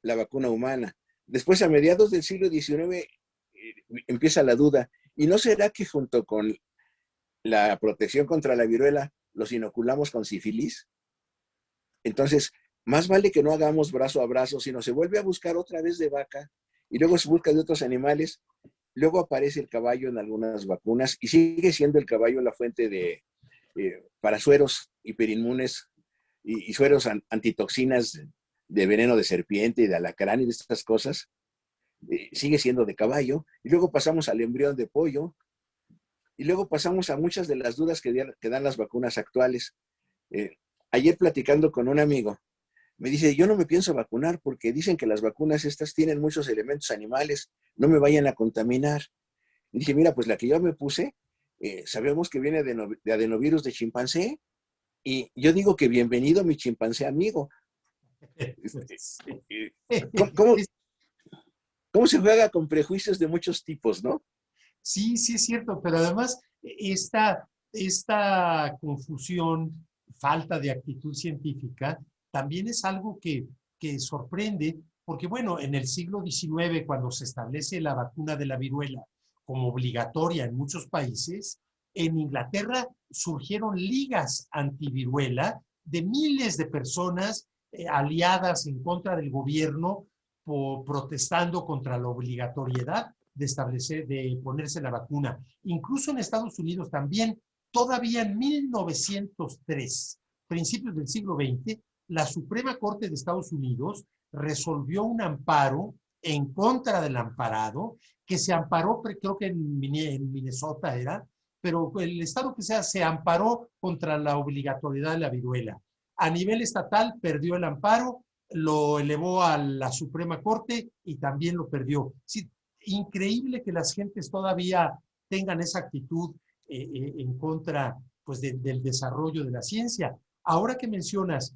la vacuna humana. Después, a mediados del siglo XIX, empieza la duda. ¿Y no será que junto con la protección contra la viruela los inoculamos con sífilis? Entonces, más vale que no hagamos brazo a brazo, sino se vuelve a buscar otra vez de vaca y luego se busca de otros animales. Luego aparece el caballo en algunas vacunas y sigue siendo el caballo la fuente para sueros hiperinmunes y sueros antitoxinas de veneno de serpiente y de alacrán y de estas cosas. Sigue siendo de caballo. Y luego pasamos al embrión de pollo. Y luego pasamos a muchas de las dudas que dan las vacunas actuales. Ayer platicando con un amigo, me dice, yo no me pienso vacunar porque dicen que las vacunas estas tienen muchos elementos animales, no me vayan a contaminar. Y dije, mira, pues la que yo me puse, sabemos que viene de adenovirus de chimpancé, y yo digo que bienvenido mi chimpancé amigo. ¿Cómo se juega con prejuicios de muchos tipos, no? Sí, sí es cierto, pero además esta confusión, falta de actitud científica, también es algo que sorprende, porque bueno, en el siglo XIX, cuando se establece la vacuna de la viruela como obligatoria en muchos países, en Inglaterra surgieron ligas antiviruela de miles de personas aliadas en contra del gobierno, protestando contra la obligatoriedad de ponerse la vacuna. Incluso en Estados Unidos también, todavía en 1903, principios del siglo XX, la Suprema Corte de Estados Unidos resolvió un amparo en contra del amparado, que se amparó, creo que en Minnesota era, pero el estado que sea, se amparó contra la obligatoriedad de la viruela. A nivel estatal perdió el amparo, lo elevó a la Suprema Corte y también lo perdió. Sí, increíble que las gentes todavía tengan esa actitud en contra pues, del desarrollo de la ciencia. Ahora que mencionas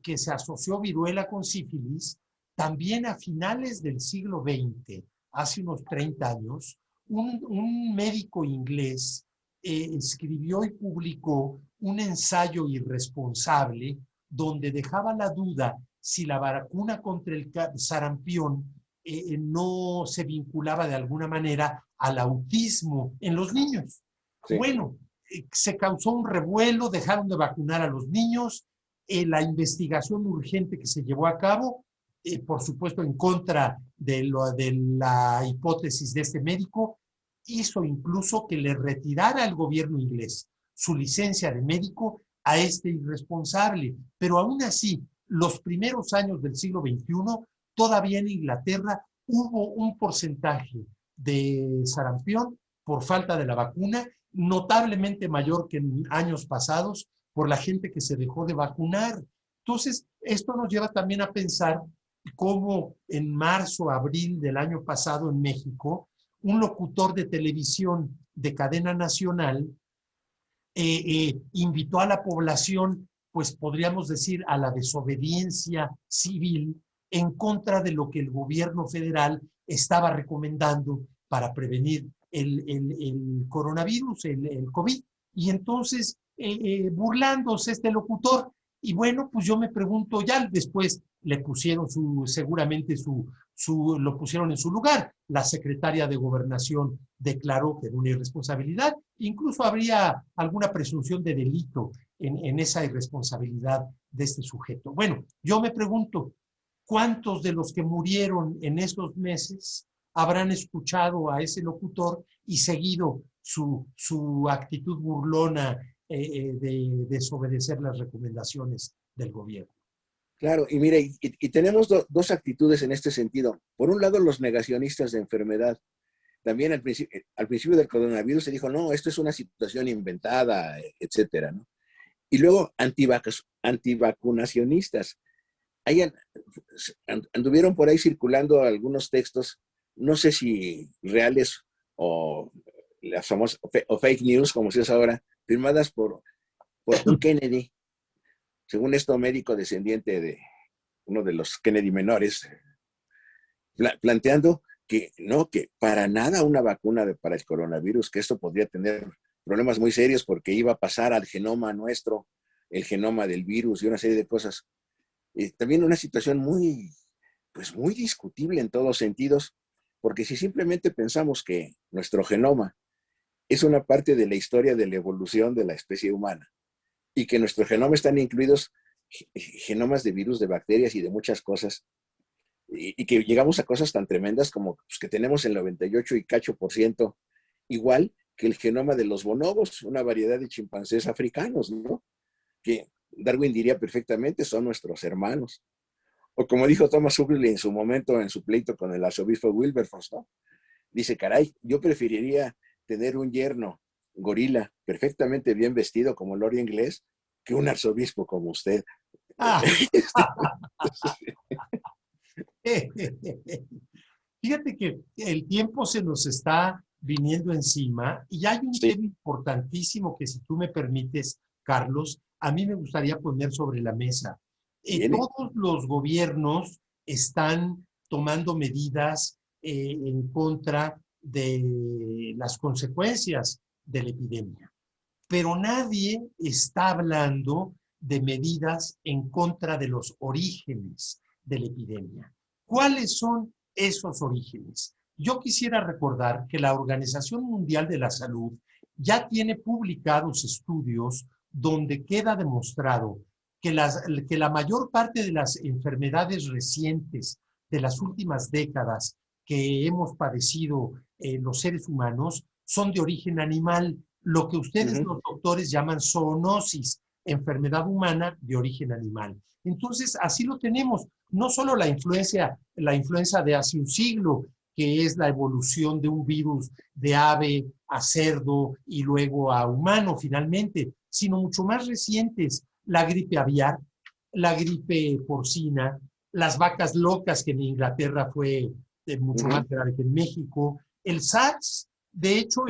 que se asoció viruela con sífilis, también a finales del siglo XX, hace unos 30 años, un médico inglés escribió y publicó un ensayo irresponsable donde dejaba la duda si la vacuna contra el sarampión no se vinculaba de alguna manera al autismo en los niños. Sí. Bueno, se causó un revuelo, dejaron de vacunar a los niños, la investigación urgente que se llevó a cabo, por supuesto en contra de la hipótesis de este médico, hizo incluso que le retirara al gobierno inglés su licencia de médico a este irresponsable. Pero aún así, los primeros años del siglo XXI, todavía en Inglaterra hubo un porcentaje de sarampión por falta de la vacuna, notablemente mayor que en años pasados por la gente que se dejó de vacunar. Entonces, esto nos lleva también a pensar cómo en marzo, abril del año pasado en México, un locutor de televisión de cadena nacional invitó a la población, pues podríamos decir, a la desobediencia civil en contra de lo que el gobierno federal estaba recomendando para prevenir el coronavirus, el COVID. Y entonces, burlándose este locutor, y bueno, pues yo me pregunto, ya después le pusieron seguramente lo pusieron en su lugar. La secretaria de Gobernación declaró que era una irresponsabilidad. Incluso habría alguna presunción de delito en esa irresponsabilidad de este sujeto. Bueno, yo me pregunto, ¿cuántos de los que murieron en esos meses habrán escuchado a ese locutor y seguido su actitud burlona de desobedecer las recomendaciones del gobierno? Claro, y mire, y tenemos dos actitudes en este sentido. Por un lado, los negacionistas de enfermedad. También al principio del coronavirus se dijo, no, esto es una situación inventada, etcétera, ¿no? Y luego antivacunacionistas. Anduvieron por ahí circulando algunos textos, no sé si reales o las famosas o fake news, como se usa ahora, firmadas por un Kennedy, según esto médico descendiente de uno de los Kennedy menores, planteando que no, que para nada una vacuna para el coronavirus, que esto podría tener problemas muy serios porque iba a pasar al genoma nuestro, el genoma del virus y una serie de cosas. También una situación pues muy discutible en todos sentidos, porque si simplemente pensamos que nuestro genoma es una parte de la historia de la evolución de la especie humana y que en nuestro genoma están incluidos genomas de virus, de bacterias y de muchas cosas, y que llegamos a cosas tan tremendas como pues, que tenemos el 98 y cacho % igual que el genoma de los bonobos, una variedad de chimpancés africanos, ¿no? Que Darwin diría perfectamente son nuestros hermanos. O como dijo Thomas Huxley en su momento en su pleito con el arzobispo Wilberforce, ¿no? Dice, caray, yo preferiría tener un yerno gorila perfectamente bien vestido como lord inglés que un arzobispo como usted. Ah. Fíjate que el tiempo se nos está viniendo encima y hay un tema importantísimo que si tú me permites, Carlos, a mí me gustaría poner sobre la mesa. Todos los gobiernos están tomando medidas en contra de las consecuencias de la epidemia, pero nadie está hablando de medidas en contra de los orígenes de la epidemia. ¿Cuáles son esos orígenes? Yo quisiera recordar que la Organización Mundial de la Salud ya tiene publicados estudios donde queda demostrado que la mayor parte de las enfermedades recientes de las últimas décadas que hemos padecido los seres humanos son de origen animal, lo que ustedes los doctores llaman zoonosis, enfermedad humana de origen animal. Entonces, así lo tenemos. No solo la influenza de hace un siglo, que es la evolución de un virus de ave a cerdo y luego a humano finalmente, sino mucho más recientes, la gripe aviar, la gripe porcina, las vacas locas, que en Inglaterra fue mucho más grave que en México, el SARS. De hecho,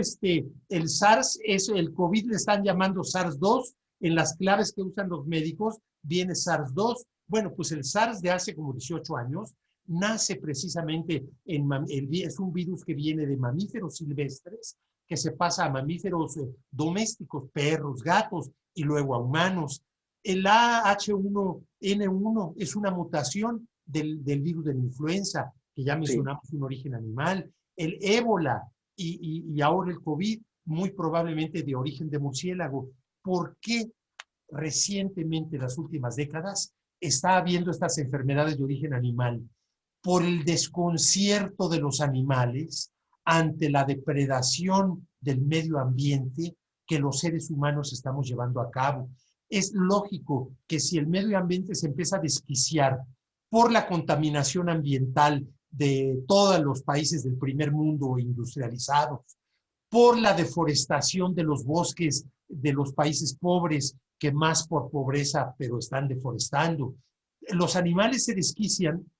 el SARS, el COVID le están llamando SARS-2, en las claves que usan los médicos viene SARS-2. Bueno, pues el SARS de hace como 18 años nace precisamente, es un virus que viene de mamíferos silvestres, que se pasa a mamíferos domésticos, perros, gatos, y luego a humanos. El AH1N1 es una mutación del virus de la influenza, que ya mencionamos, un origen animal. El ébola y ahora el COVID, muy probablemente de origen de murciélago. ¿Por qué recientemente, en las últimas décadas, está habiendo estas enfermedades de origen animal? Por el desconcierto de los animales ante la depredación del medio ambiente que los seres humanos estamos llevando a cabo. Es lógico que si el medio ambiente se empieza a desquiciar por la contaminación ambiental de todos los países del primer mundo industrializados, por la deforestación de los bosques de los países pobres, que más por pobreza, pero están deforestando. Los animales se desquician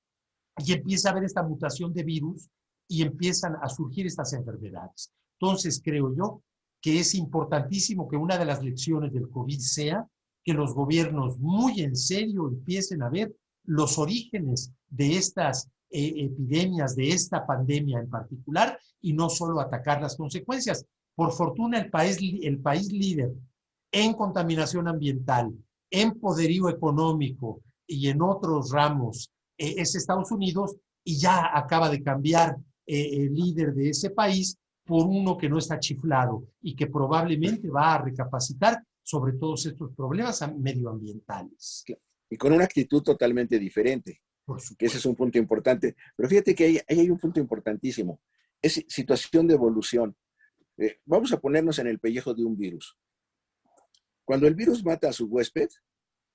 y empieza a haber esta mutación de virus y empiezan a surgir estas enfermedades. Entonces, creo yo que es importantísimo que una de las lecciones del COVID sea que los gobiernos muy en serio empiecen a ver los orígenes de estas epidemias, de esta pandemia en particular, y no solo atacar las consecuencias. Por fortuna, el país líder en contaminación ambiental, en poderío económico y en otros ramos es Estados Unidos, y ya acaba de cambiar el líder de ese país por uno que no está chiflado y que probablemente va a recapacitar sobre todos estos problemas medioambientales. Y con una actitud totalmente diferente, que ese es un punto importante. Pero fíjate que ahí hay un punto importantísimo. Es situación de evolución. Vamos a ponernos en el pellejo de un virus. Cuando el virus mata a su huésped,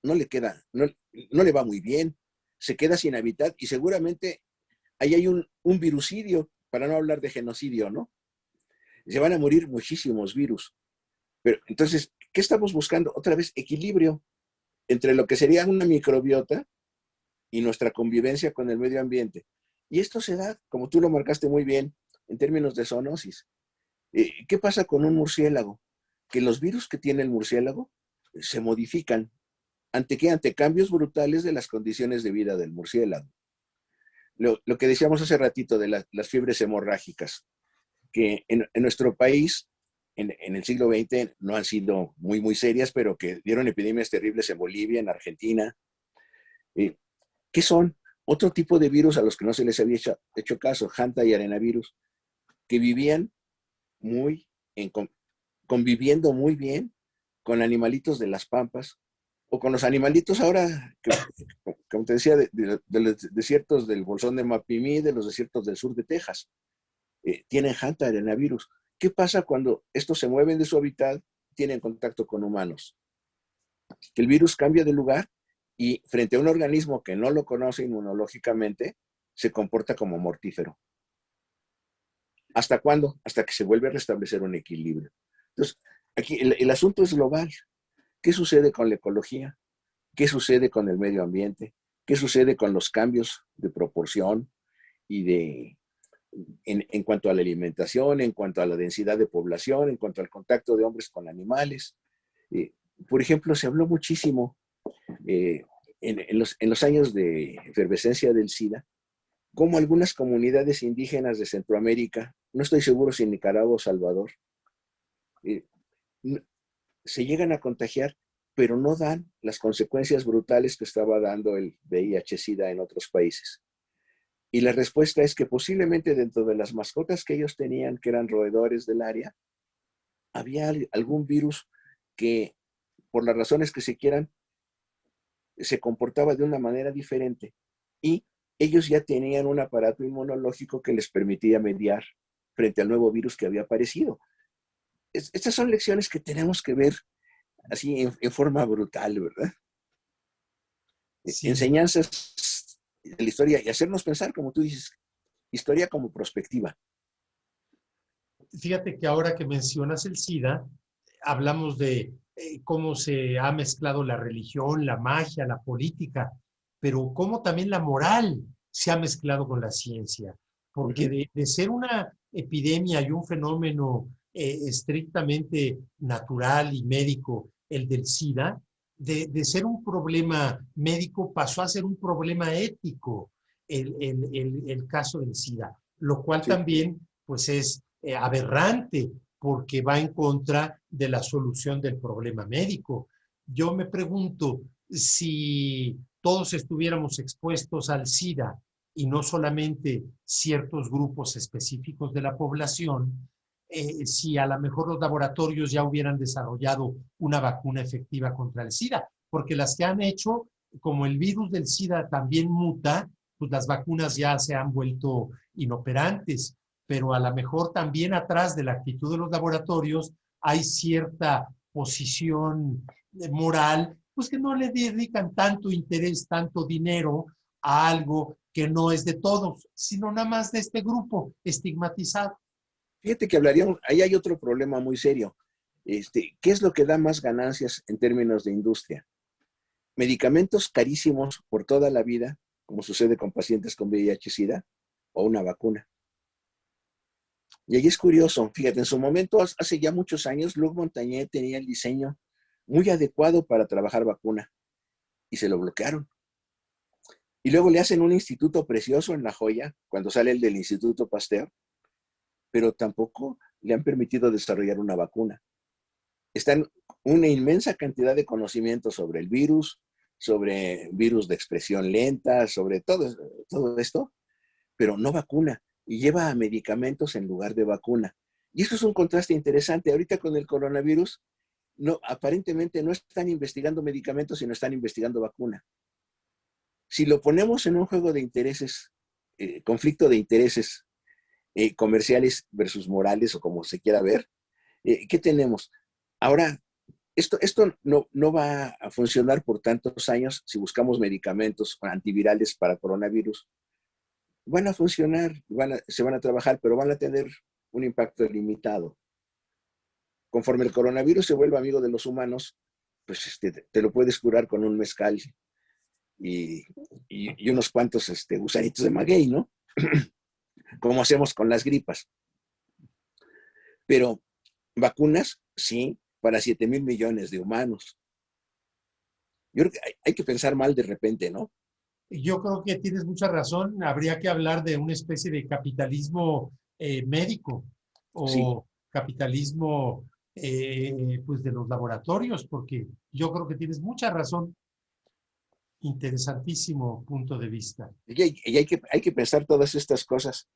no le va muy bien, se queda sin hábitat y seguramente ahí hay un virucidio, para no hablar de genocidio, ¿no? Se van a morir muchísimos virus. Pero entonces, ¿qué estamos buscando? Otra vez, equilibrio entre lo que sería una microbiota y nuestra convivencia con el medio ambiente. Y esto se da, como tú lo marcaste muy bien, en términos de zoonosis. ¿Qué pasa con un murciélago? Que los virus que tiene el murciélago se modifican. ¿Ante qué? Ante cambios brutales de las condiciones de vida del murciélago. Lo que decíamos hace ratito de las fiebres hemorrágicas, que en nuestro país, en el siglo XX, no han sido muy, muy serias, pero que dieron epidemias terribles en Bolivia, en Argentina. ¿Qué son? Otro tipo de virus a los que no se les había hecho caso, Hanta y arenavirus, que vivían conviviendo muy bien con animalitos de las pampas, o con los animalitos ahora, como te decía, de los desiertos del Bolsón de Mapimí, de los desiertos del sur de Texas. Tienen Hanta arenavirus. ¿Qué pasa cuando estos se mueven de su hábitat, tienen contacto con humanos? Que el virus cambia de lugar y frente a un organismo que no lo conoce inmunológicamente, se comporta como mortífero. ¿Hasta cuándo? Hasta que se vuelve a restablecer un equilibrio. Entonces, aquí el asunto es global. ¿Qué sucede con la ecología? ¿Qué sucede con el medio ambiente? ¿Qué sucede con los cambios de proporción y en cuanto a la alimentación, en cuanto a la densidad de población, en cuanto al contacto de hombres con animales? Por ejemplo, se habló muchísimo en los años de efervescencia del SIDA, cómo algunas comunidades indígenas de Centroamérica, no estoy seguro si en Nicaragua o Salvador, se llegan a contagiar, pero no dan las consecuencias brutales que estaba dando el VIH-Sida en otros países. Y la respuesta es que posiblemente dentro de las mascotas que ellos tenían, que eran roedores del área, había algún virus que, por las razones que se quieran, se comportaba de una manera diferente. Y ellos ya tenían un aparato inmunológico que les permitía mediar frente al nuevo virus que había aparecido. Estas son lecciones que tenemos que ver así en forma brutal, ¿verdad? Sí. Enseñanzas de la historia y hacernos pensar, como tú dices, historia como prospectiva. Fíjate que ahora que mencionas el SIDA, hablamos de cómo se ha mezclado la religión, la magia, la política, pero cómo también la moral se ha mezclado con la ciencia. Porque de ser una epidemia y un fenómeno estrictamente natural y médico, el del SIDA, de ser un problema médico pasó a ser un problema ético el caso del SIDA, lo cual también pues es aberrante porque va en contra de la solución del problema médico. Yo me pregunto si todos estuviéramos expuestos al SIDA y no solamente ciertos grupos específicos de la población, si a lo mejor los laboratorios ya hubieran desarrollado una vacuna efectiva contra el SIDA, porque las que han hecho, como el virus del SIDA también muta, pues las vacunas ya se han vuelto inoperantes, pero a lo mejor también atrás de la actitud de los laboratorios hay cierta posición moral, pues que no le dedican tanto interés, tanto dinero a algo que no es de todos, sino nada más de este grupo estigmatizado. Fíjate que ahí hay otro problema muy serio. ¿Qué es lo que da más ganancias en términos de industria? Medicamentos carísimos por toda la vida, como sucede con pacientes con VIH-Sida, o una vacuna. Y ahí es curioso, fíjate, en su momento, hace ya muchos años, Luc Montagnier tenía el diseño muy adecuado para trabajar vacuna y se lo bloquearon. Y luego le hacen un instituto precioso en La Joya, cuando sale el del Instituto Pasteur, pero tampoco le han permitido desarrollar una vacuna. Están una inmensa cantidad de conocimientos sobre el virus, sobre virus de expresión lenta, sobre todo esto, pero no vacuna. Y lleva a medicamentos en lugar de vacuna. Y eso es un contraste interesante. Ahorita con el coronavirus, no, aparentemente no están investigando medicamentos, sino están investigando vacuna. Si lo ponemos en un juego de intereses, conflicto de intereses comerciales versus morales, o como se quiera ver, ¿qué tenemos? Ahora, esto no va a funcionar por tantos años si buscamos medicamentos antivirales para coronavirus. Van a funcionar, se van a trabajar, pero van a tener un impacto limitado. Conforme el coronavirus se vuelva amigo de los humanos, pues te lo puedes curar con un mezcal y unos cuantos gusanitos de maguey, ¿no? Como hacemos con las gripas. Pero vacunas, sí, para 7,000 millones de humanos. Yo creo que hay que pensar mal de repente, ¿no? Yo creo que tienes mucha razón. Habría que hablar de una especie de capitalismo médico o Sí. capitalismo pues de los laboratorios, porque yo creo que tienes mucha razón. Interesantísimo punto de vista. Y hay que pensar todas estas cosas.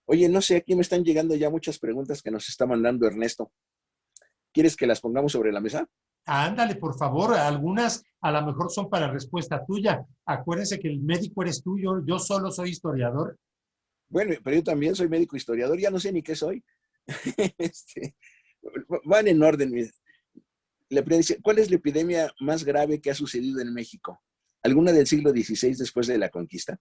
Oye, no sé, aquí me están llegando ya muchas preguntas que nos está mandando Ernesto. ¿Quieres que las pongamos sobre la mesa? Ándale, por favor, algunas a lo mejor son para respuesta tuya. Acuérdense que el médico eres tú, yo solo soy historiador. Bueno, pero yo también soy médico historiador, ya no sé ni qué soy. Van en orden. ¿Cuál es la epidemia más grave que ha sucedido en México? ¿Alguna del siglo XVI después de la conquista?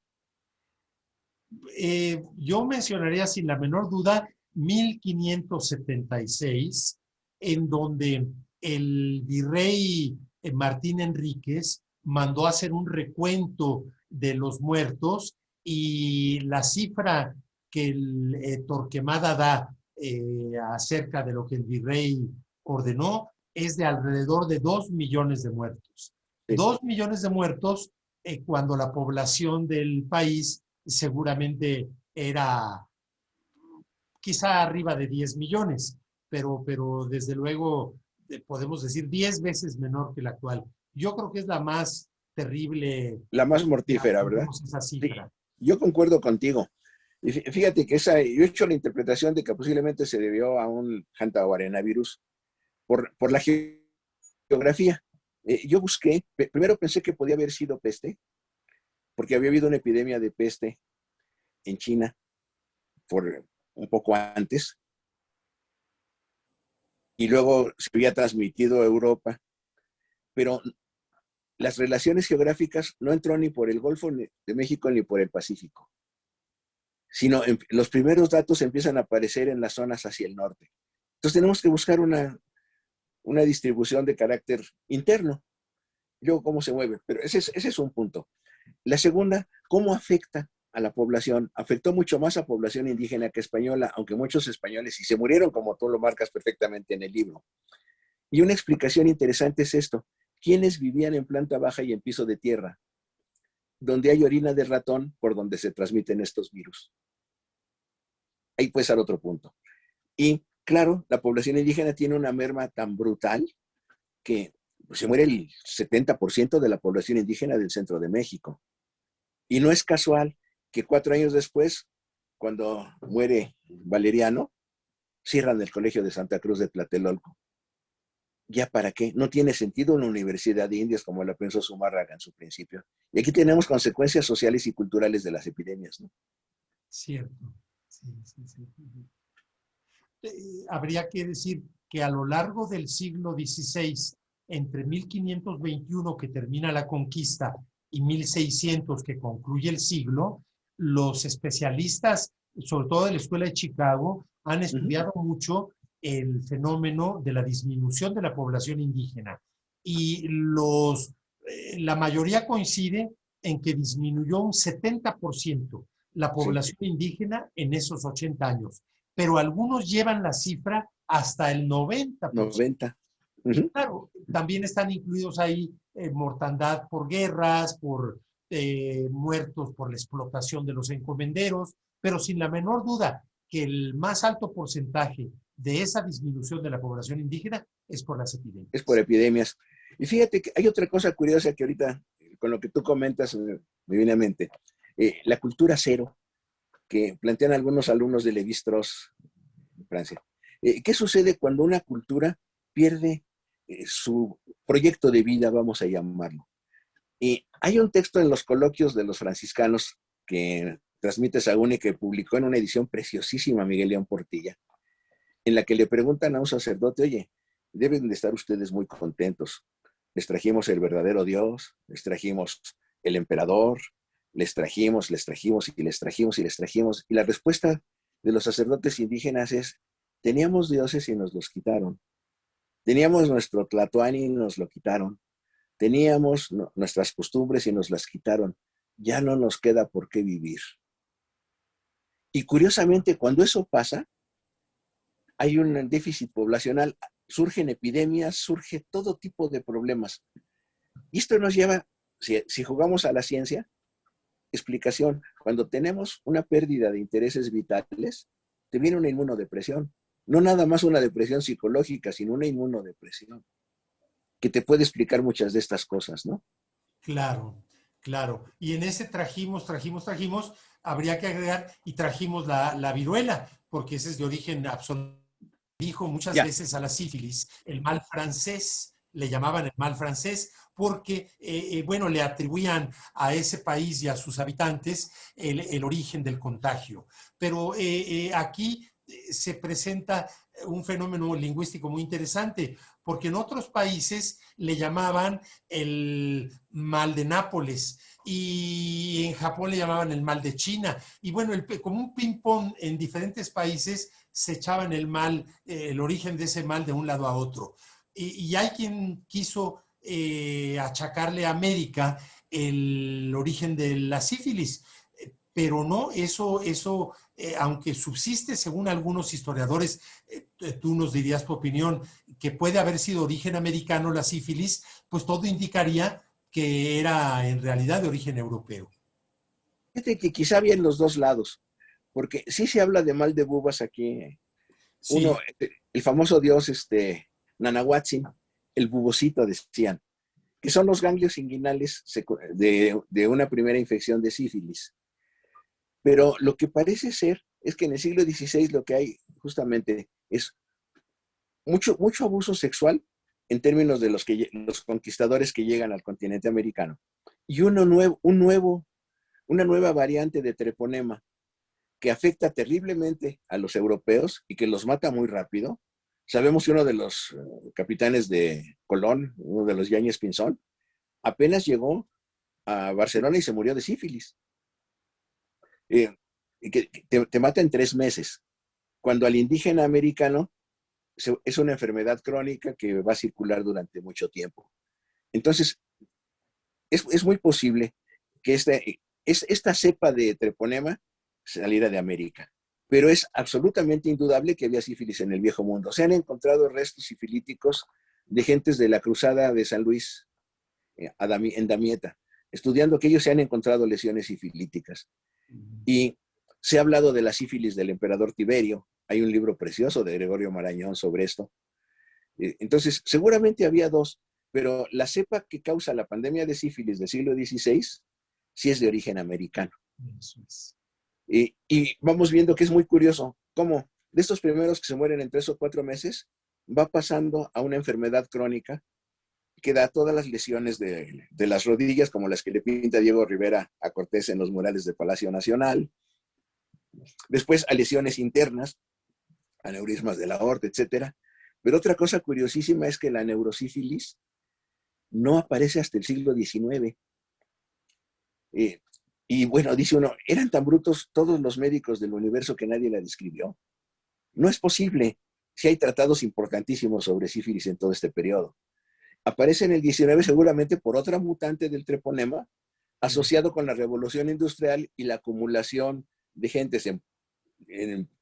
Yo mencionaría sin la menor duda 1576, en donde el virrey Martín Enríquez mandó hacer un recuento de los muertos y la cifra que el Torquemada da acerca de lo que el virrey ordenó es de alrededor de 2 millones de muertos. Sí. 2 millones de muertos cuando la población del país seguramente era quizá arriba de 10 millones, pero desde luego podemos decir 10 veces menor que la actual. Yo creo que es la más terrible. La más mortífera, ¿verdad? Esa cifra. Sí, yo concuerdo contigo. Y fíjate que yo he hecho la interpretación de que posiblemente se debió a un hantavirus por la geografía. Yo busqué, primero pensé que podía haber sido peste, porque había habido una epidemia de peste en China un poco antes, y luego se había transmitido a Europa, pero las relaciones geográficas no entró ni por el Golfo de México ni por el Pacífico, sino los primeros datos empiezan a aparecer en las zonas hacia el norte. Entonces tenemos que buscar una distribución de carácter interno. Luego, cómo se mueve, pero ese es un punto. La segunda, ¿cómo afecta a la población? Afectó mucho más a población indígena que española, aunque muchos españoles sí se murieron, como tú lo marcas perfectamente en el libro. Y una explicación interesante es esto. ¿Quiénes vivían en planta baja y en piso de tierra? Donde hay orina de ratón por donde se transmiten estos virus. Ahí puede ser otro punto. Y claro, la población indígena tiene una merma tan brutal que se muere el 70% de la población indígena del centro de México. Y no es casual que 4 años después, cuando muere Valeriano, cierran el Colegio de Santa Cruz de Tlatelolco. ¿Ya para qué? No tiene sentido una universidad de indias como la pensó Zumárraga en su principio. Y aquí tenemos consecuencias sociales y culturales de las epidemias, ¿no? Cierto. Sí. Habría que decir que a lo largo del siglo XVI, entre 1521 que termina la conquista y 1600 que concluye el siglo, los especialistas, sobre todo de la Escuela de Chicago, han estudiado mucho el fenómeno de la disminución de la población indígena. Y la mayoría coincide en que disminuyó un 70% la población indígena en esos 80 años, pero algunos llevan la cifra hasta el 90%. 90. Uh-huh. Claro, también están incluidos ahí mortandad por guerras, por muertos por la explotación de los encomenderos, pero sin la menor duda que el más alto porcentaje de esa disminución de la población indígena es por las epidemias. Es por epidemias. Y fíjate que hay otra cosa curiosa que ahorita, con lo que tú comentas, me viene a mente. La cultura cero, que plantean algunos alumnos de Lévi-Strauss en Francia. ¿Qué sucede cuando una cultura pierde su proyecto de vida, vamos a llamarlo? Y hay un texto en los coloquios de los franciscanos que transmite Sahagún y que publicó en una edición preciosísima Miguel León Portilla, en la que le preguntan a un sacerdote, oye, deben de estar ustedes muy contentos. Les trajimos el verdadero Dios, les trajimos el emperador, les trajimos y les trajimos. Y la respuesta de los sacerdotes indígenas es, teníamos dioses y nos los quitaron. Teníamos nuestro Tlatoani y nos lo quitaron. Teníamos nuestras costumbres y nos las quitaron. Ya no nos queda por qué vivir. Y curiosamente, cuando eso pasa, hay un déficit poblacional, surgen epidemias, surge todo tipo de problemas. Y esto nos lleva, si jugamos a la ciencia, explicación. Cuando tenemos una pérdida de intereses vitales, te viene una inmunodepresión. No nada más una depresión psicológica, sino una inmunodepresión, que te puede explicar muchas de estas cosas, ¿no? Claro, claro. Y en ese trajimos, habría que agregar, y trajimos la viruela, porque ese es de origen absoluto. Dijo muchas veces a la sífilis, el mal francés, le llamaban el mal francés, porque, bueno, le atribuían a ese país y a sus habitantes el origen del contagio. Pero aquí se presenta un fenómeno lingüístico muy interesante, porque en otros países le llamaban el mal de Nápoles y en Japón le llamaban el mal de China. Y bueno, como un ping-pong en diferentes países se echaban el origen de ese mal de un lado a otro. Y hay quien quiso achacarle a América el origen de la sífilis, pero no, eso aunque subsiste según algunos historiadores, tú nos dirías tu opinión, que puede haber sido origen americano la sífilis, pues todo indicaría que era en realidad de origen europeo. Fíjate que quizá había en los dos lados, porque sí se habla de mal de bubas aquí. Sí. Uno, el famoso dios Nanahuatzin, el bubocito decían, que son los ganglios inguinales de una primera infección de sífilis. Pero lo que parece ser es que en el siglo XVI lo que hay justamente es mucho abuso sexual en términos de los conquistadores que llegan al continente americano. Y una nueva variante de treponema que afecta terriblemente a los europeos y que los mata muy rápido. Sabemos que uno de los capitanes de Colón, uno de los Yáñez Pinzón, apenas llegó a Barcelona y se murió de sífilis. Que te mata en 3 meses. Cuando al indígena americano es una enfermedad crónica que va a circular durante mucho tiempo. Entonces, es muy posible que esta cepa de treponema saliera de América. Pero es absolutamente indudable que había sífilis en el Viejo Mundo. Se han encontrado restos sifilíticos de gentes de la Cruzada de San Luis en Damieta, estudiando que ellos se han encontrado lesiones sifilíticas. Y se ha hablado de la sífilis del emperador Tiberio. Hay un libro precioso de Gregorio Marañón sobre esto. Entonces, seguramente había dos, pero la cepa que causa la pandemia de sífilis del siglo XVI sí es de origen americano. Eso es. Y vamos viendo que es muy curioso cómo de estos primeros que se mueren en 3 o 4 meses, va pasando a una enfermedad crónica que da todas las lesiones de las rodillas, como las que le pinta Diego Rivera a Cortés en los murales de Palacio Nacional. Después a lesiones internas, aneurismas de la aorta, etc. Pero otra cosa curiosísima es que la neurosífilis no aparece hasta el siglo XIX. Y bueno, dice uno, eran tan brutos todos los médicos del universo que nadie la describió. No es posible, si hay tratados importantísimos sobre sífilis en todo este periodo. Aparece en el 19 seguramente por otra mutante del treponema, asociado con la revolución industrial y la acumulación de gentes en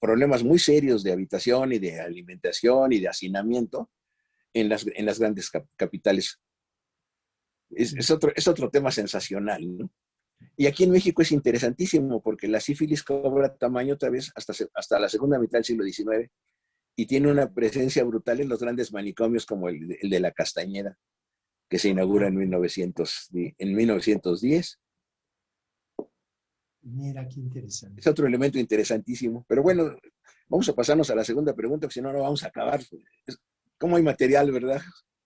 problemas muy serios de habitación y de alimentación y de hacinamiento en las grandes capitales. Es otro tema sensacional, ¿no? Y aquí en México es interesantísimo porque la sífilis cobra tamaño otra vez hasta la segunda mitad del siglo XIX y tiene una presencia brutal en los grandes manicomios como el de la Castañeda, que se inaugura en 1910. Mira, qué interesante. Es otro elemento interesantísimo. Pero bueno, vamos a pasarnos a la segunda pregunta, porque si no, no vamos a acabar. ¿Cómo hay material, verdad?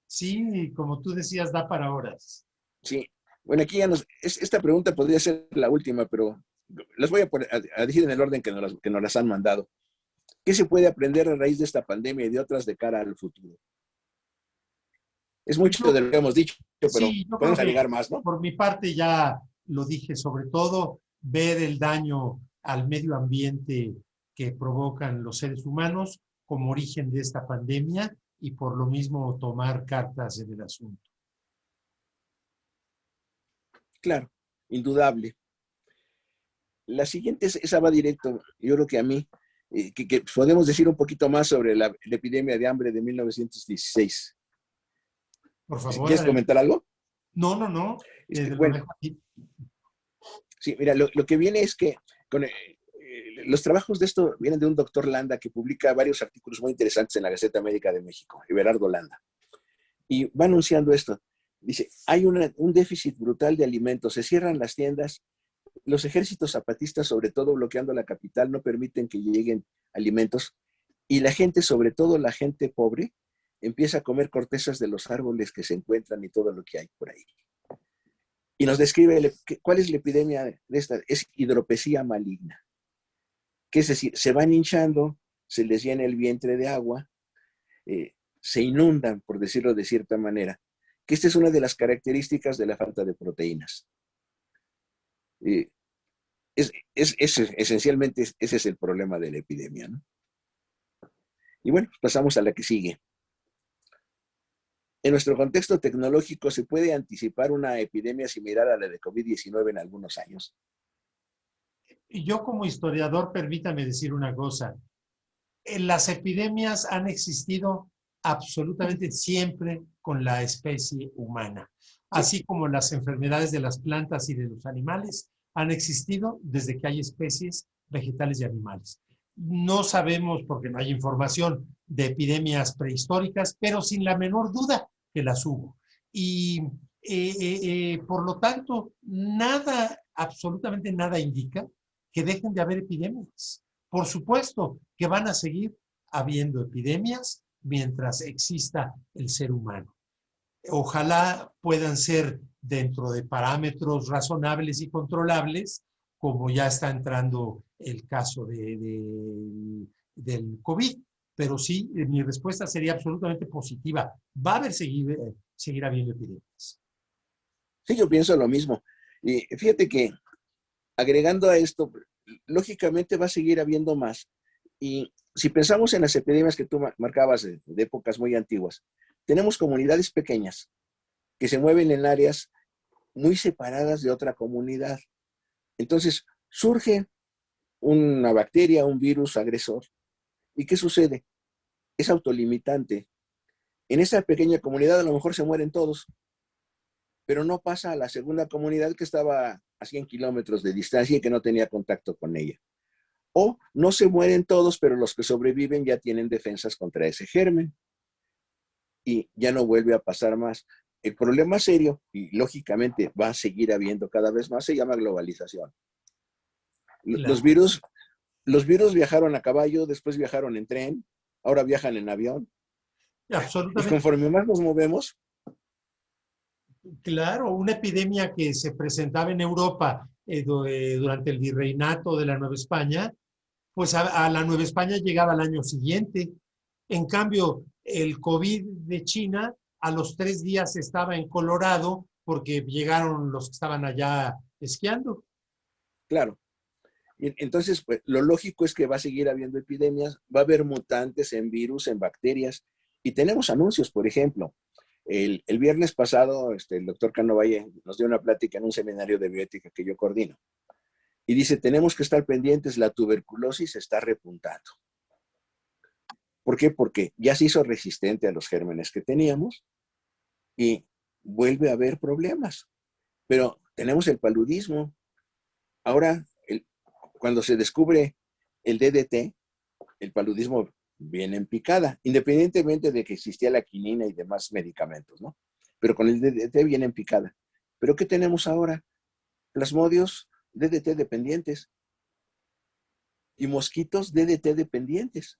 Sí, como tú decías, da para horas. Sí. Bueno, aquí ya esta pregunta podría ser la última, pero las voy a decir en el orden que nos las han mandado. ¿Qué se puede aprender a raíz de esta pandemia y de otras de cara al futuro? Es mucho de lo que hemos dicho, pero sí, podemos agregar más, ¿no? Por mi parte ya lo dije, sobre todo ver el daño al medio ambiente que provocan los seres humanos como origen de esta pandemia y por lo mismo tomar cartas en el asunto. Claro, indudable. La siguiente, esa va directo, yo creo que a mí, que podemos decir un poquito más sobre la epidemia de hambre de 1916. Por favor. ¿Quieres comentar algo? No. Bueno, sí, mira, lo que viene es que los trabajos de esto vienen de un doctor Landa que publica varios artículos muy interesantes en la Gaceta Médica de México, Everardo Landa. Y va anunciando esto. Dice, hay un déficit brutal de alimentos, se cierran las tiendas, los ejércitos zapatistas, sobre todo bloqueando la capital, no permiten que lleguen alimentos y la gente, sobre todo la gente pobre, empieza a comer cortezas de los árboles que se encuentran y todo lo que hay por ahí. Y nos describe cuál es la epidemia de esta, es hidropesía maligna. Que es decir, se van hinchando, se les llena el vientre de agua, se inundan, por decirlo de cierta manera, que esta es una de las características de la falta de proteínas. Esencialmente ese es el problema de la epidemia, ¿no? Y bueno, pasamos a la que sigue. En nuestro contexto tecnológico, ¿se puede anticipar una epidemia similar a la de COVID-19 en algunos años? Y yo como historiador, permítame decir una cosa. Las epidemias han existido absolutamente siempre con la especie humana, así como las enfermedades de las plantas y de los animales han existido desde que hay especies vegetales y animales. No sabemos, porque no hay información, de epidemias prehistóricas, pero sin la menor duda que las hubo. Y por lo tanto, absolutamente nada indica que dejen de haber epidemias. Por supuesto que van a seguir habiendo epidemias mientras exista el ser humano. Ojalá puedan ser dentro de parámetros razonables y controlables, como ya está entrando el caso del COVID. Pero sí, mi respuesta sería absolutamente positiva. Va a seguir habiendo epidemias. Sí, yo pienso lo mismo. Y fíjate que agregando a esto, lógicamente va a seguir habiendo más. Y si pensamos en las epidemias que tú marcabas de épocas muy antiguas, tenemos comunidades pequeñas que se mueven en áreas muy separadas de otra comunidad. Entonces, surge una bacteria, un virus agresor. ¿Y qué sucede? Es autolimitante. En esa pequeña comunidad a lo mejor se mueren todos, pero no pasa a la segunda comunidad que estaba a 100 kilómetros de distancia y que no tenía contacto con ella. O no se mueren todos, pero los que sobreviven ya tienen defensas contra ese germen y ya no vuelve a pasar más. El problema serio, y lógicamente va a seguir habiendo cada vez más, se llama globalización. Claro. Los virus viajaron a caballo, después viajaron en tren, ahora viajan en avión. Absolutamente. Y conforme más nos movemos. Claro, una epidemia que se presentaba en Europa durante el virreinato de la Nueva España, pues a la Nueva España llegaba al año siguiente. En cambio, el COVID de China, a los 3 días estaba en Colorado porque llegaron los que estaban allá esquiando. Claro. Entonces, pues, lo lógico es que va a seguir habiendo epidemias, va a haber mutantes en virus, en bacterias, y tenemos anuncios, por ejemplo. El viernes pasado, el doctor Cano Valle nos dio una plática en un seminario de bioética que yo coordino. Y dice, tenemos que estar pendientes, la tuberculosis está repuntando. ¿Por qué? Porque ya se hizo resistente a los gérmenes que teníamos y vuelve a haber problemas. Pero tenemos el paludismo. Ahora, cuando se descubre el DDT, el paludismo viene en picada, independientemente de que existía la quinina y demás medicamentos, ¿no? Pero con el DDT viene en picada. ¿Pero qué tenemos ahora? Plasmodios DDT dependientes y mosquitos DDT dependientes.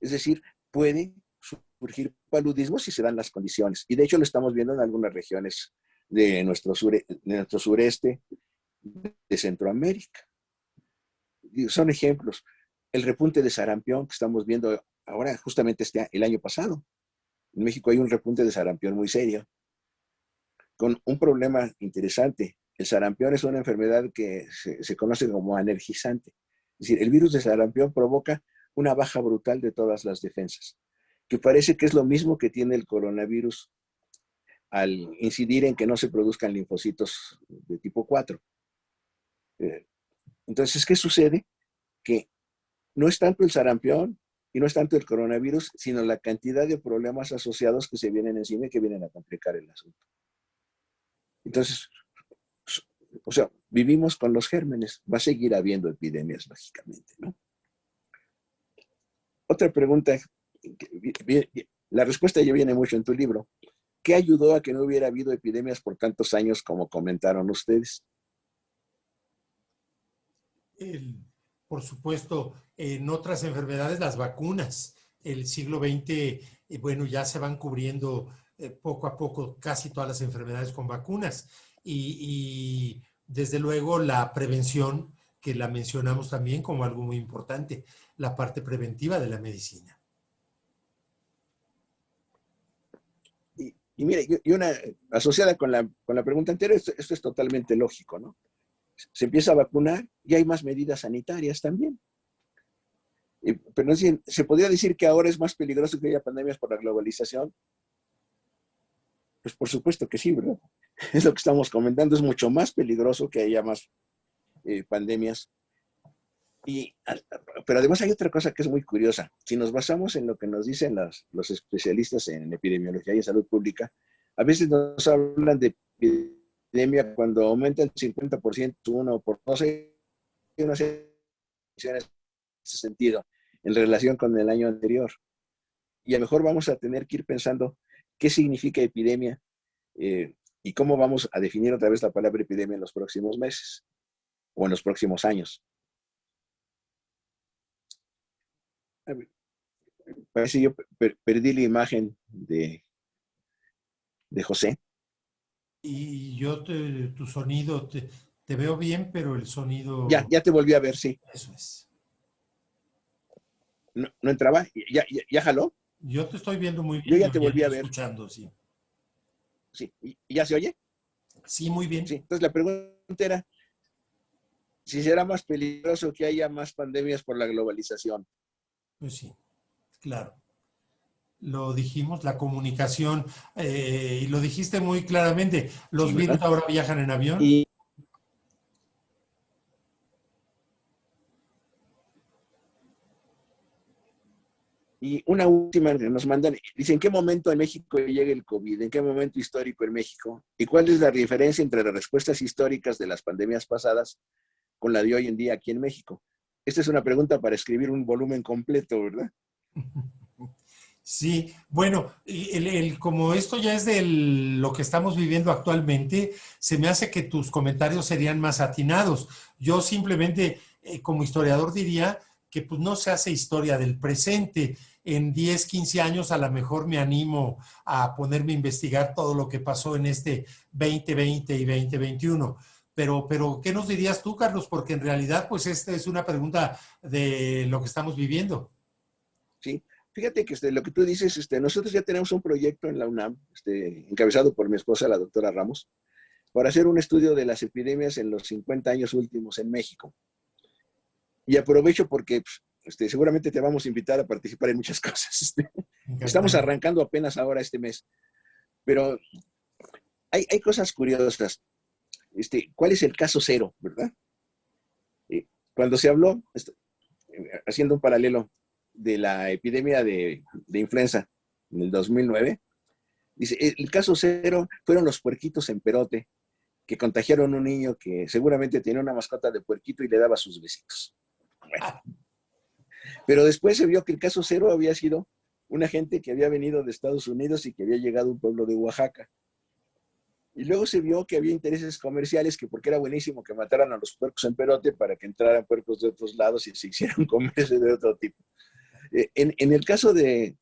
Es decir, puede surgir paludismo si se dan las condiciones. Y de hecho lo estamos viendo en algunas regiones de nuestro sureste, de Centroamérica. Son ejemplos. El repunte de sarampión que estamos viendo ahora, justamente el año pasado. En México hay un repunte de sarampión muy serio, con un problema interesante. El sarampión es una enfermedad que se conoce como anergizante. Es decir, el virus de sarampión provoca una baja brutal de todas las defensas, que parece que es lo mismo que tiene el coronavirus al incidir en que no se produzcan linfocitos de tipo 4. Entonces, ¿qué sucede? Que no es tanto el sarampión y no es tanto el coronavirus, sino la cantidad de problemas asociados que se vienen encima y que vienen a complicar el asunto. Entonces, o sea, vivimos con los gérmenes. Va a seguir habiendo epidemias, lógicamente, ¿no? Otra pregunta, la respuesta ya viene mucho en tu libro. ¿Qué ayudó a que no hubiera habido epidemias por tantos años como comentaron ustedes? Por supuesto, en otras enfermedades, las vacunas. El siglo XX, bueno, ya se van cubriendo poco a poco casi todas las enfermedades con vacunas. Y desde luego la prevención, que la mencionamos también como algo muy importante, la parte preventiva de la medicina. Y mire, y una asociada con la pregunta anterior, esto es totalmente lógico, ¿no? Se empieza a vacunar y hay más medidas sanitarias también. Pero ¿se podría decir que ahora es más peligroso que haya pandemias por la globalización? Pues por supuesto que sí, ¿verdad? Es lo que estamos comentando, es mucho más peligroso que haya más pandemias. Pero además hay otra cosa que es muy curiosa. Si nos basamos en lo que nos dicen los especialistas en epidemiología y en salud pública, a veces nos hablan de epidemia cuando aumenta el 50%, uno por no sé, una serie en ese sentido, en relación con el año anterior. Y a lo mejor vamos a tener que ir pensando qué significa epidemia y cómo vamos a definir otra vez la palabra epidemia en los próximos meses o en los próximos años. A ver, parece que yo perdí la imagen de José. Y yo, tu sonido, te veo bien, pero el sonido... Ya te volví a ver, sí. Eso es. No entraba, ya jaló. Yo te estoy viendo muy bien. Yo ya te volví a ver. Escuchando, sí. Sí, ¿y ya se oye? Sí, muy bien. Sí, entonces la pregunta era si será más peligroso que haya más pandemias por la globalización. Pues sí, claro. Lo dijimos, la comunicación, y lo dijiste muy claramente, los Sí, virus ¿verdad? ahora viajan en avión. Y una última que nos mandan, dice, ¿en qué momento en México llega el COVID? ¿En qué momento histórico en México? ¿Y cuál es la diferencia entre las respuestas históricas de las pandemias pasadas con la de hoy en día aquí en México? Esta es una pregunta para escribir un volumen completo, ¿verdad? Sí, bueno, como esto ya es de lo que estamos viviendo actualmente, se me hace que tus comentarios serían más atinados. Yo simplemente, como historiador, diría que pues no se hace historia del presente. En 10, 15 años a lo mejor me animo a ponerme a investigar todo lo que pasó en este 2020 y 2021. Pero, ¿qué nos dirías tú, Carlos? Porque en realidad, pues esta es una pregunta de lo que estamos viviendo. Sí, fíjate que lo que tú dices, nosotros ya tenemos un proyecto en la UNAM, encabezado por mi esposa, la doctora Ramos, para hacer un estudio de las epidemias en los 50 años últimos en México. Y aprovecho porque seguramente te vamos a invitar a participar en muchas cosas. Estamos arrancando apenas ahora este mes. Pero hay cosas curiosas. ¿Cuál es el caso cero, verdad? Cuando se habló, haciendo un paralelo de la epidemia de influenza en el 2009, dice, el caso cero fueron los puerquitos en perote que contagiaron a un niño que seguramente tenía una mascota de puerquito y le daba sus besitos. Bueno, pero después se vio que el caso cero había sido una gente que había venido de Estados Unidos y que había llegado a un pueblo de Oaxaca. Y luego se vio que había intereses comerciales, que porque era buenísimo que mataran a los puercos en perote para que entraran puercos de otros lados y se hicieran comercio de otro tipo. En el caso de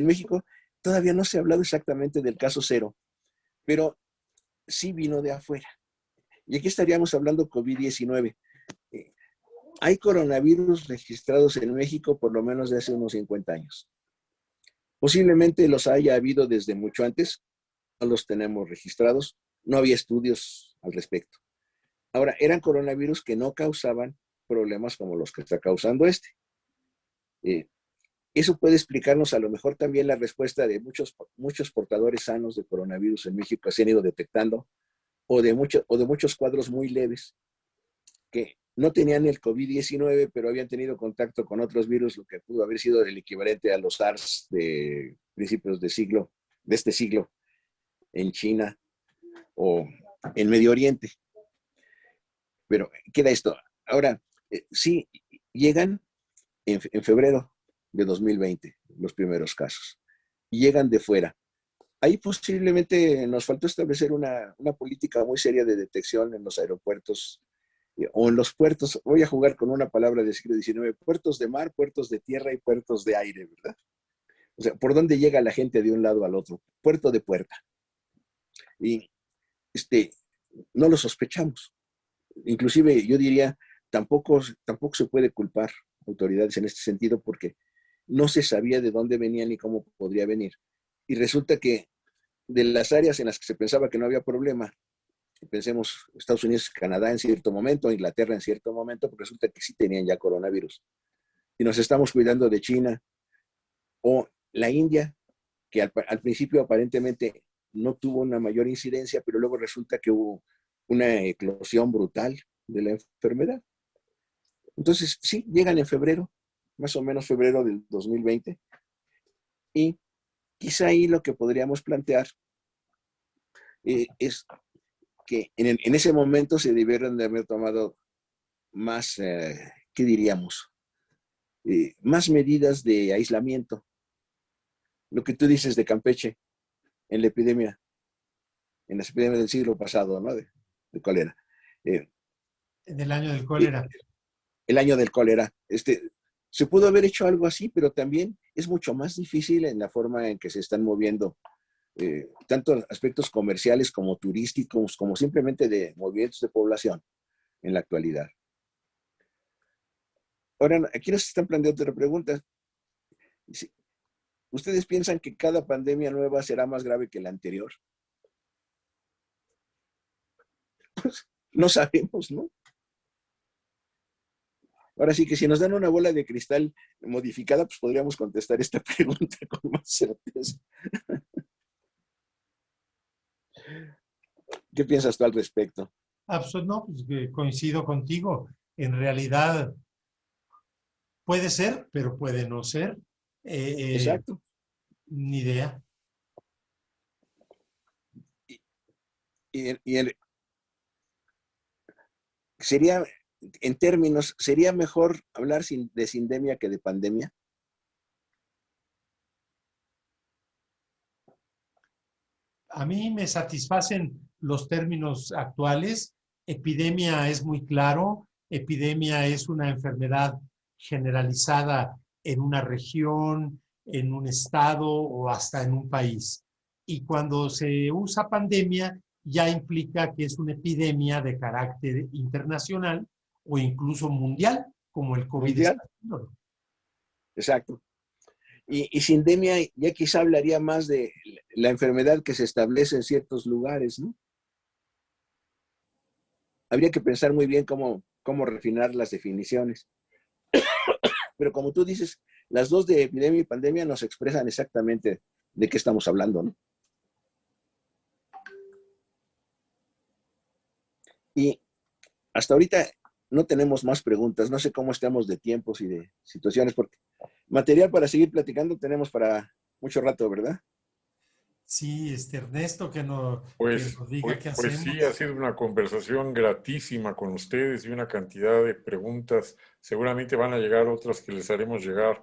México, todavía no se ha hablado exactamente del caso cero, pero sí vino de afuera. Y aquí estaríamos hablando COVID-19. Hay coronavirus registrados en México por lo menos de hace unos 50 años. Posiblemente los haya habido desde mucho antes, no los tenemos registrados, no había estudios al respecto. Ahora, eran coronavirus que no causaban problemas como los que está causando este. Eso puede explicarnos a lo mejor también la respuesta de muchos portadores sanos de coronavirus en México que se han ido detectando, o de muchos cuadros muy leves que no tenían el COVID-19, pero habían tenido contacto con otros virus, lo que pudo haber sido el equivalente a los SARS de principios de este siglo, en China o en Medio Oriente. Pero queda esto. Ahora, sí, llegan en febrero de 2020 los primeros casos. Y llegan de fuera. Ahí posiblemente nos faltó establecer una política muy seria de detección en los aeropuertos o en los puertos. Voy a jugar con una palabra del siglo XIX, puertos de mar, puertos de tierra y puertos de aire, ¿verdad? O sea, ¿por dónde llega la gente de un lado al otro? Puerto de puerta. Y no lo sospechamos. Inclusive yo diría, tampoco se puede culpar autoridades en este sentido porque no se sabía de dónde venía ni cómo podría venir. Y resulta que de las áreas en las que se pensaba que no había problema, pensemos Estados Unidos, Canadá en cierto momento, Inglaterra en cierto momento, porque resulta que sí tenían ya coronavirus. Y nos estamos cuidando de China o la India, que al principio aparentemente no tuvo una mayor incidencia, pero luego resulta que hubo una eclosión brutal de la enfermedad. Entonces, sí, llegan en febrero, más o menos febrero del 2020, y quizá ahí lo que podríamos plantear es que en ese momento se debieron de haber tomado más, ¿qué diríamos? Más medidas de aislamiento. Lo que tú dices de Campeche en las epidemias del siglo pasado, ¿no? De cólera. En el año del cólera. El año del cólera. Se pudo haber hecho algo así, pero también es mucho más difícil en la forma en que se están moviendo tanto aspectos comerciales como turísticos, como simplemente de movimientos de población en la actualidad. Ahora, aquí nos están planteando otra pregunta. ¿Ustedes piensan que cada pandemia nueva será más grave que la anterior? Pues no sabemos, ¿no? Ahora sí que si nos dan una bola de cristal modificada, pues podríamos contestar esta pregunta con más certeza. ¿Qué piensas tú al respecto? No, pues coincido contigo. En realidad puede ser, pero puede no ser. Exacto. Ni idea. Sería, en términos, ¿sería mejor hablar de sindemia que de pandemia? A mí me satisfacen los términos actuales. Epidemia es muy claro. Epidemia es una enfermedad generalizada en una región, en un estado o hasta en un país. Y cuando se usa pandemia, ya implica que es una epidemia de carácter internacional o incluso mundial, como el COVID. Exacto. Y sindemia ya quizá hablaría más de la enfermedad que se establece en ciertos lugares, ¿no? Habría que pensar muy bien cómo refinar las definiciones. Pero como tú dices, las dos de epidemia y pandemia nos expresan exactamente de qué estamos hablando, ¿no? Y hasta ahorita no tenemos más preguntas. No sé cómo estamos de tiempos y de situaciones, porque material para seguir platicando tenemos para mucho rato, ¿verdad? Sí, Ernesto, que Pues, nos diga pues, qué pues sí, ha hacemos. sido una conversación gratísima con ustedes y una cantidad de preguntas. Seguramente van a llegar otras que les haremos llegar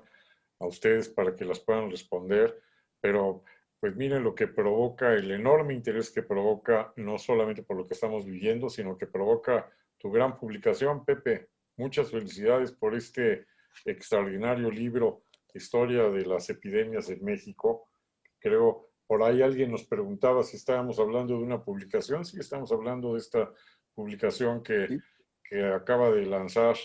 a ustedes para que las puedan responder, pero pues miren lo que provoca, el enorme interés que provoca, no solamente por lo que estamos viviendo, sino que provoca tu gran publicación, Pepe. Muchas felicidades por este extraordinario libro, Historia de las Epidemias en México. Creo, por ahí alguien nos preguntaba si estábamos hablando de una publicación. Sí, estamos hablando de esta publicación Sí. que acaba de lanzar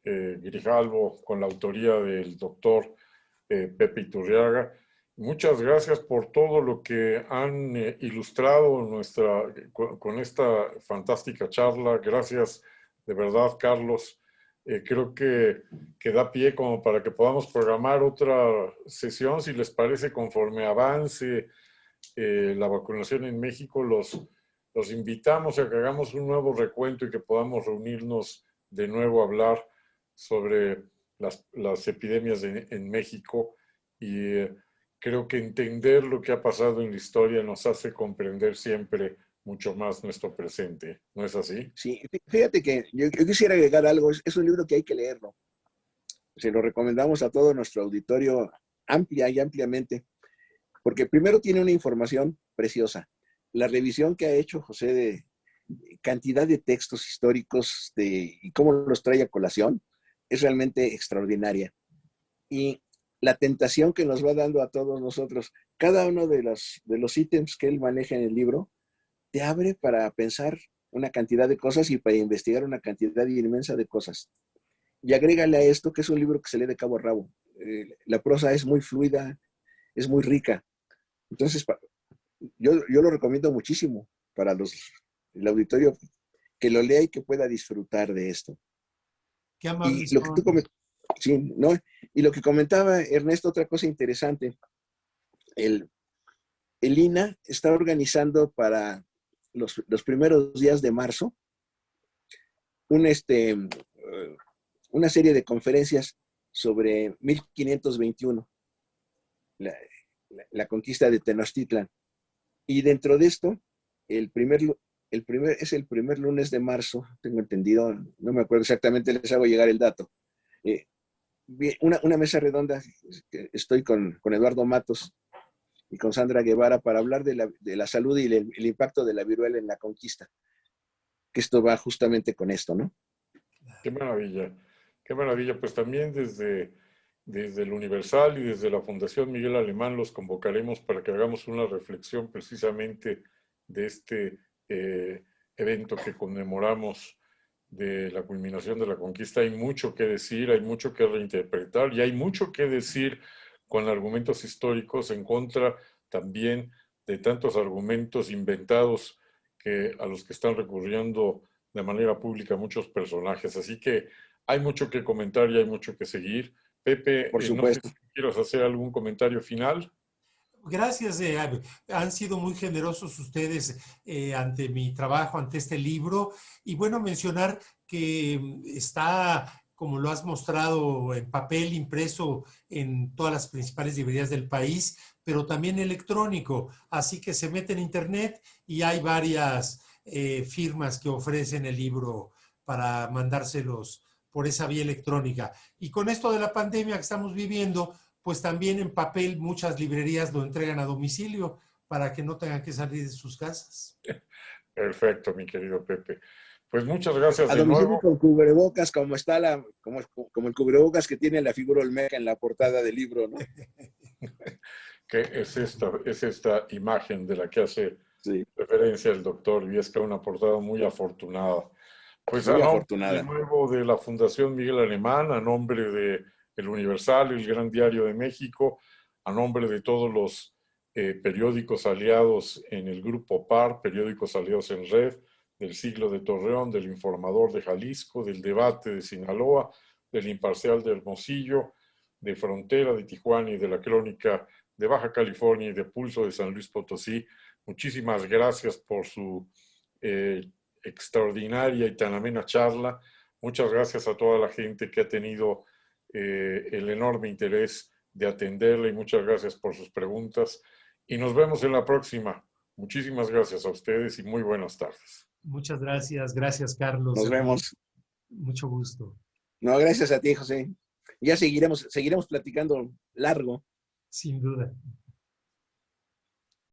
Grijalvo con la autoría del doctor Pepe Iturriaga. Muchas gracias por todo lo que han ilustrado con esta fantástica charla. Gracias de verdad, Carlos. Creo que da pie como para que podamos programar otra sesión, si les parece, conforme avance la vacunación en México. Los invitamos a que hagamos un nuevo recuento y que podamos reunirnos de nuevo a hablar sobre las epidemias en México. Y creo que entender lo que ha pasado en la historia nos hace comprender siempre mucho más nuestro presente. ¿No es así? Sí, fíjate que yo quisiera agregar algo. Es un libro que hay que leerlo. Se lo recomendamos a todo nuestro auditorio amplia y ampliamente, porque primero tiene una información preciosa. La revisión que ha hecho José de cantidad de textos históricos y cómo los trae a colación es realmente extraordinaria. Y la tentación que nos va dando a todos nosotros, cada uno de los ítems que él maneja en el libro, te abre para pensar una cantidad de cosas y para investigar una cantidad inmensa de cosas. Y agrégale a esto que es un libro que se lee de cabo a rabo. La prosa es muy fluida, es muy rica. Entonces, yo lo recomiendo muchísimo para el auditorio que lo lea y que pueda disfrutar de esto. Qué Y amables lo que tú son. sí, ¿no? Y lo que comentaba Ernesto, otra cosa interesante, el, el INA está organizando para los primeros días de marzo un, una serie de conferencias sobre 1521, la, la conquista de Tenochtitlan. Y dentro de esto, es el primer lunes de marzo, tengo entendido, no me acuerdo exactamente, les hago llegar el dato. Eh, una mesa redonda, estoy con Eduardo Matos y con Sandra Guevara para hablar de la salud y el impacto de la viruela en la conquista, que esto va justamente con esto, ¿no? Qué maravilla, qué maravilla. Pues también desde el Universal y desde la Fundación Miguel Alemán los convocaremos para que hagamos una reflexión precisamente de este evento que conmemoramos de la culminación de la conquista. Hay mucho que decir, hay mucho que reinterpretar y hay mucho que decir con argumentos históricos en contra también de tantos argumentos inventados a los que están recurriendo de manera pública muchos personajes. Así que hay mucho que comentar y hay mucho que seguir. Por Pepe, no sé supuesto. si quieres hacer algún comentario final. Gracias, han sido muy generosos ustedes ante mi trabajo, ante este libro. Y bueno, mencionar que está, como lo has mostrado, en papel impreso en todas las principales librerías del país, pero también electrónico. Así que se mete en internet y hay varias firmas que ofrecen el libro para mandárselos por esa vía electrónica. Y con esto de la pandemia que estamos viviendo, pues también en papel muchas librerías lo entregan a domicilio para que no tengan que salir de sus casas. Perfecto, mi querido Pepe. Pues muchas gracias A de domicilio nuevo. con cubrebocas, como el cubrebocas que tiene la figura Olmeca en la portada del libro, ¿no? Que es esta imagen de la que hace Sí, referencia el doctor Viesca, una portada muy afortunada. Pues a muy nombre de afortunada. nuevo de la Fundación Miguel Alemán, a nombre de El Universal, el Gran Diario de México, a nombre de todos los periódicos aliados en el Grupo PAR, periódicos aliados en red, del Siglo de Torreón, del Informador de Jalisco, del Debate de Sinaloa, del Imparcial de Hermosillo, de Frontera de Tijuana y de la Crónica de Baja California y de Pulso de San Luis Potosí. Muchísimas gracias por su extraordinaria y tan amena charla. Muchas gracias a toda la gente que ha tenido el enorme interés de atenderle y muchas gracias por sus preguntas. Y nos vemos en la próxima. Muchísimas gracias a ustedes y muy buenas tardes. Muchas gracias. Gracias, Carlos. Nos vemos. Mucho gusto. No, gracias a ti, José. Ya seguiremos platicando largo. Sin duda.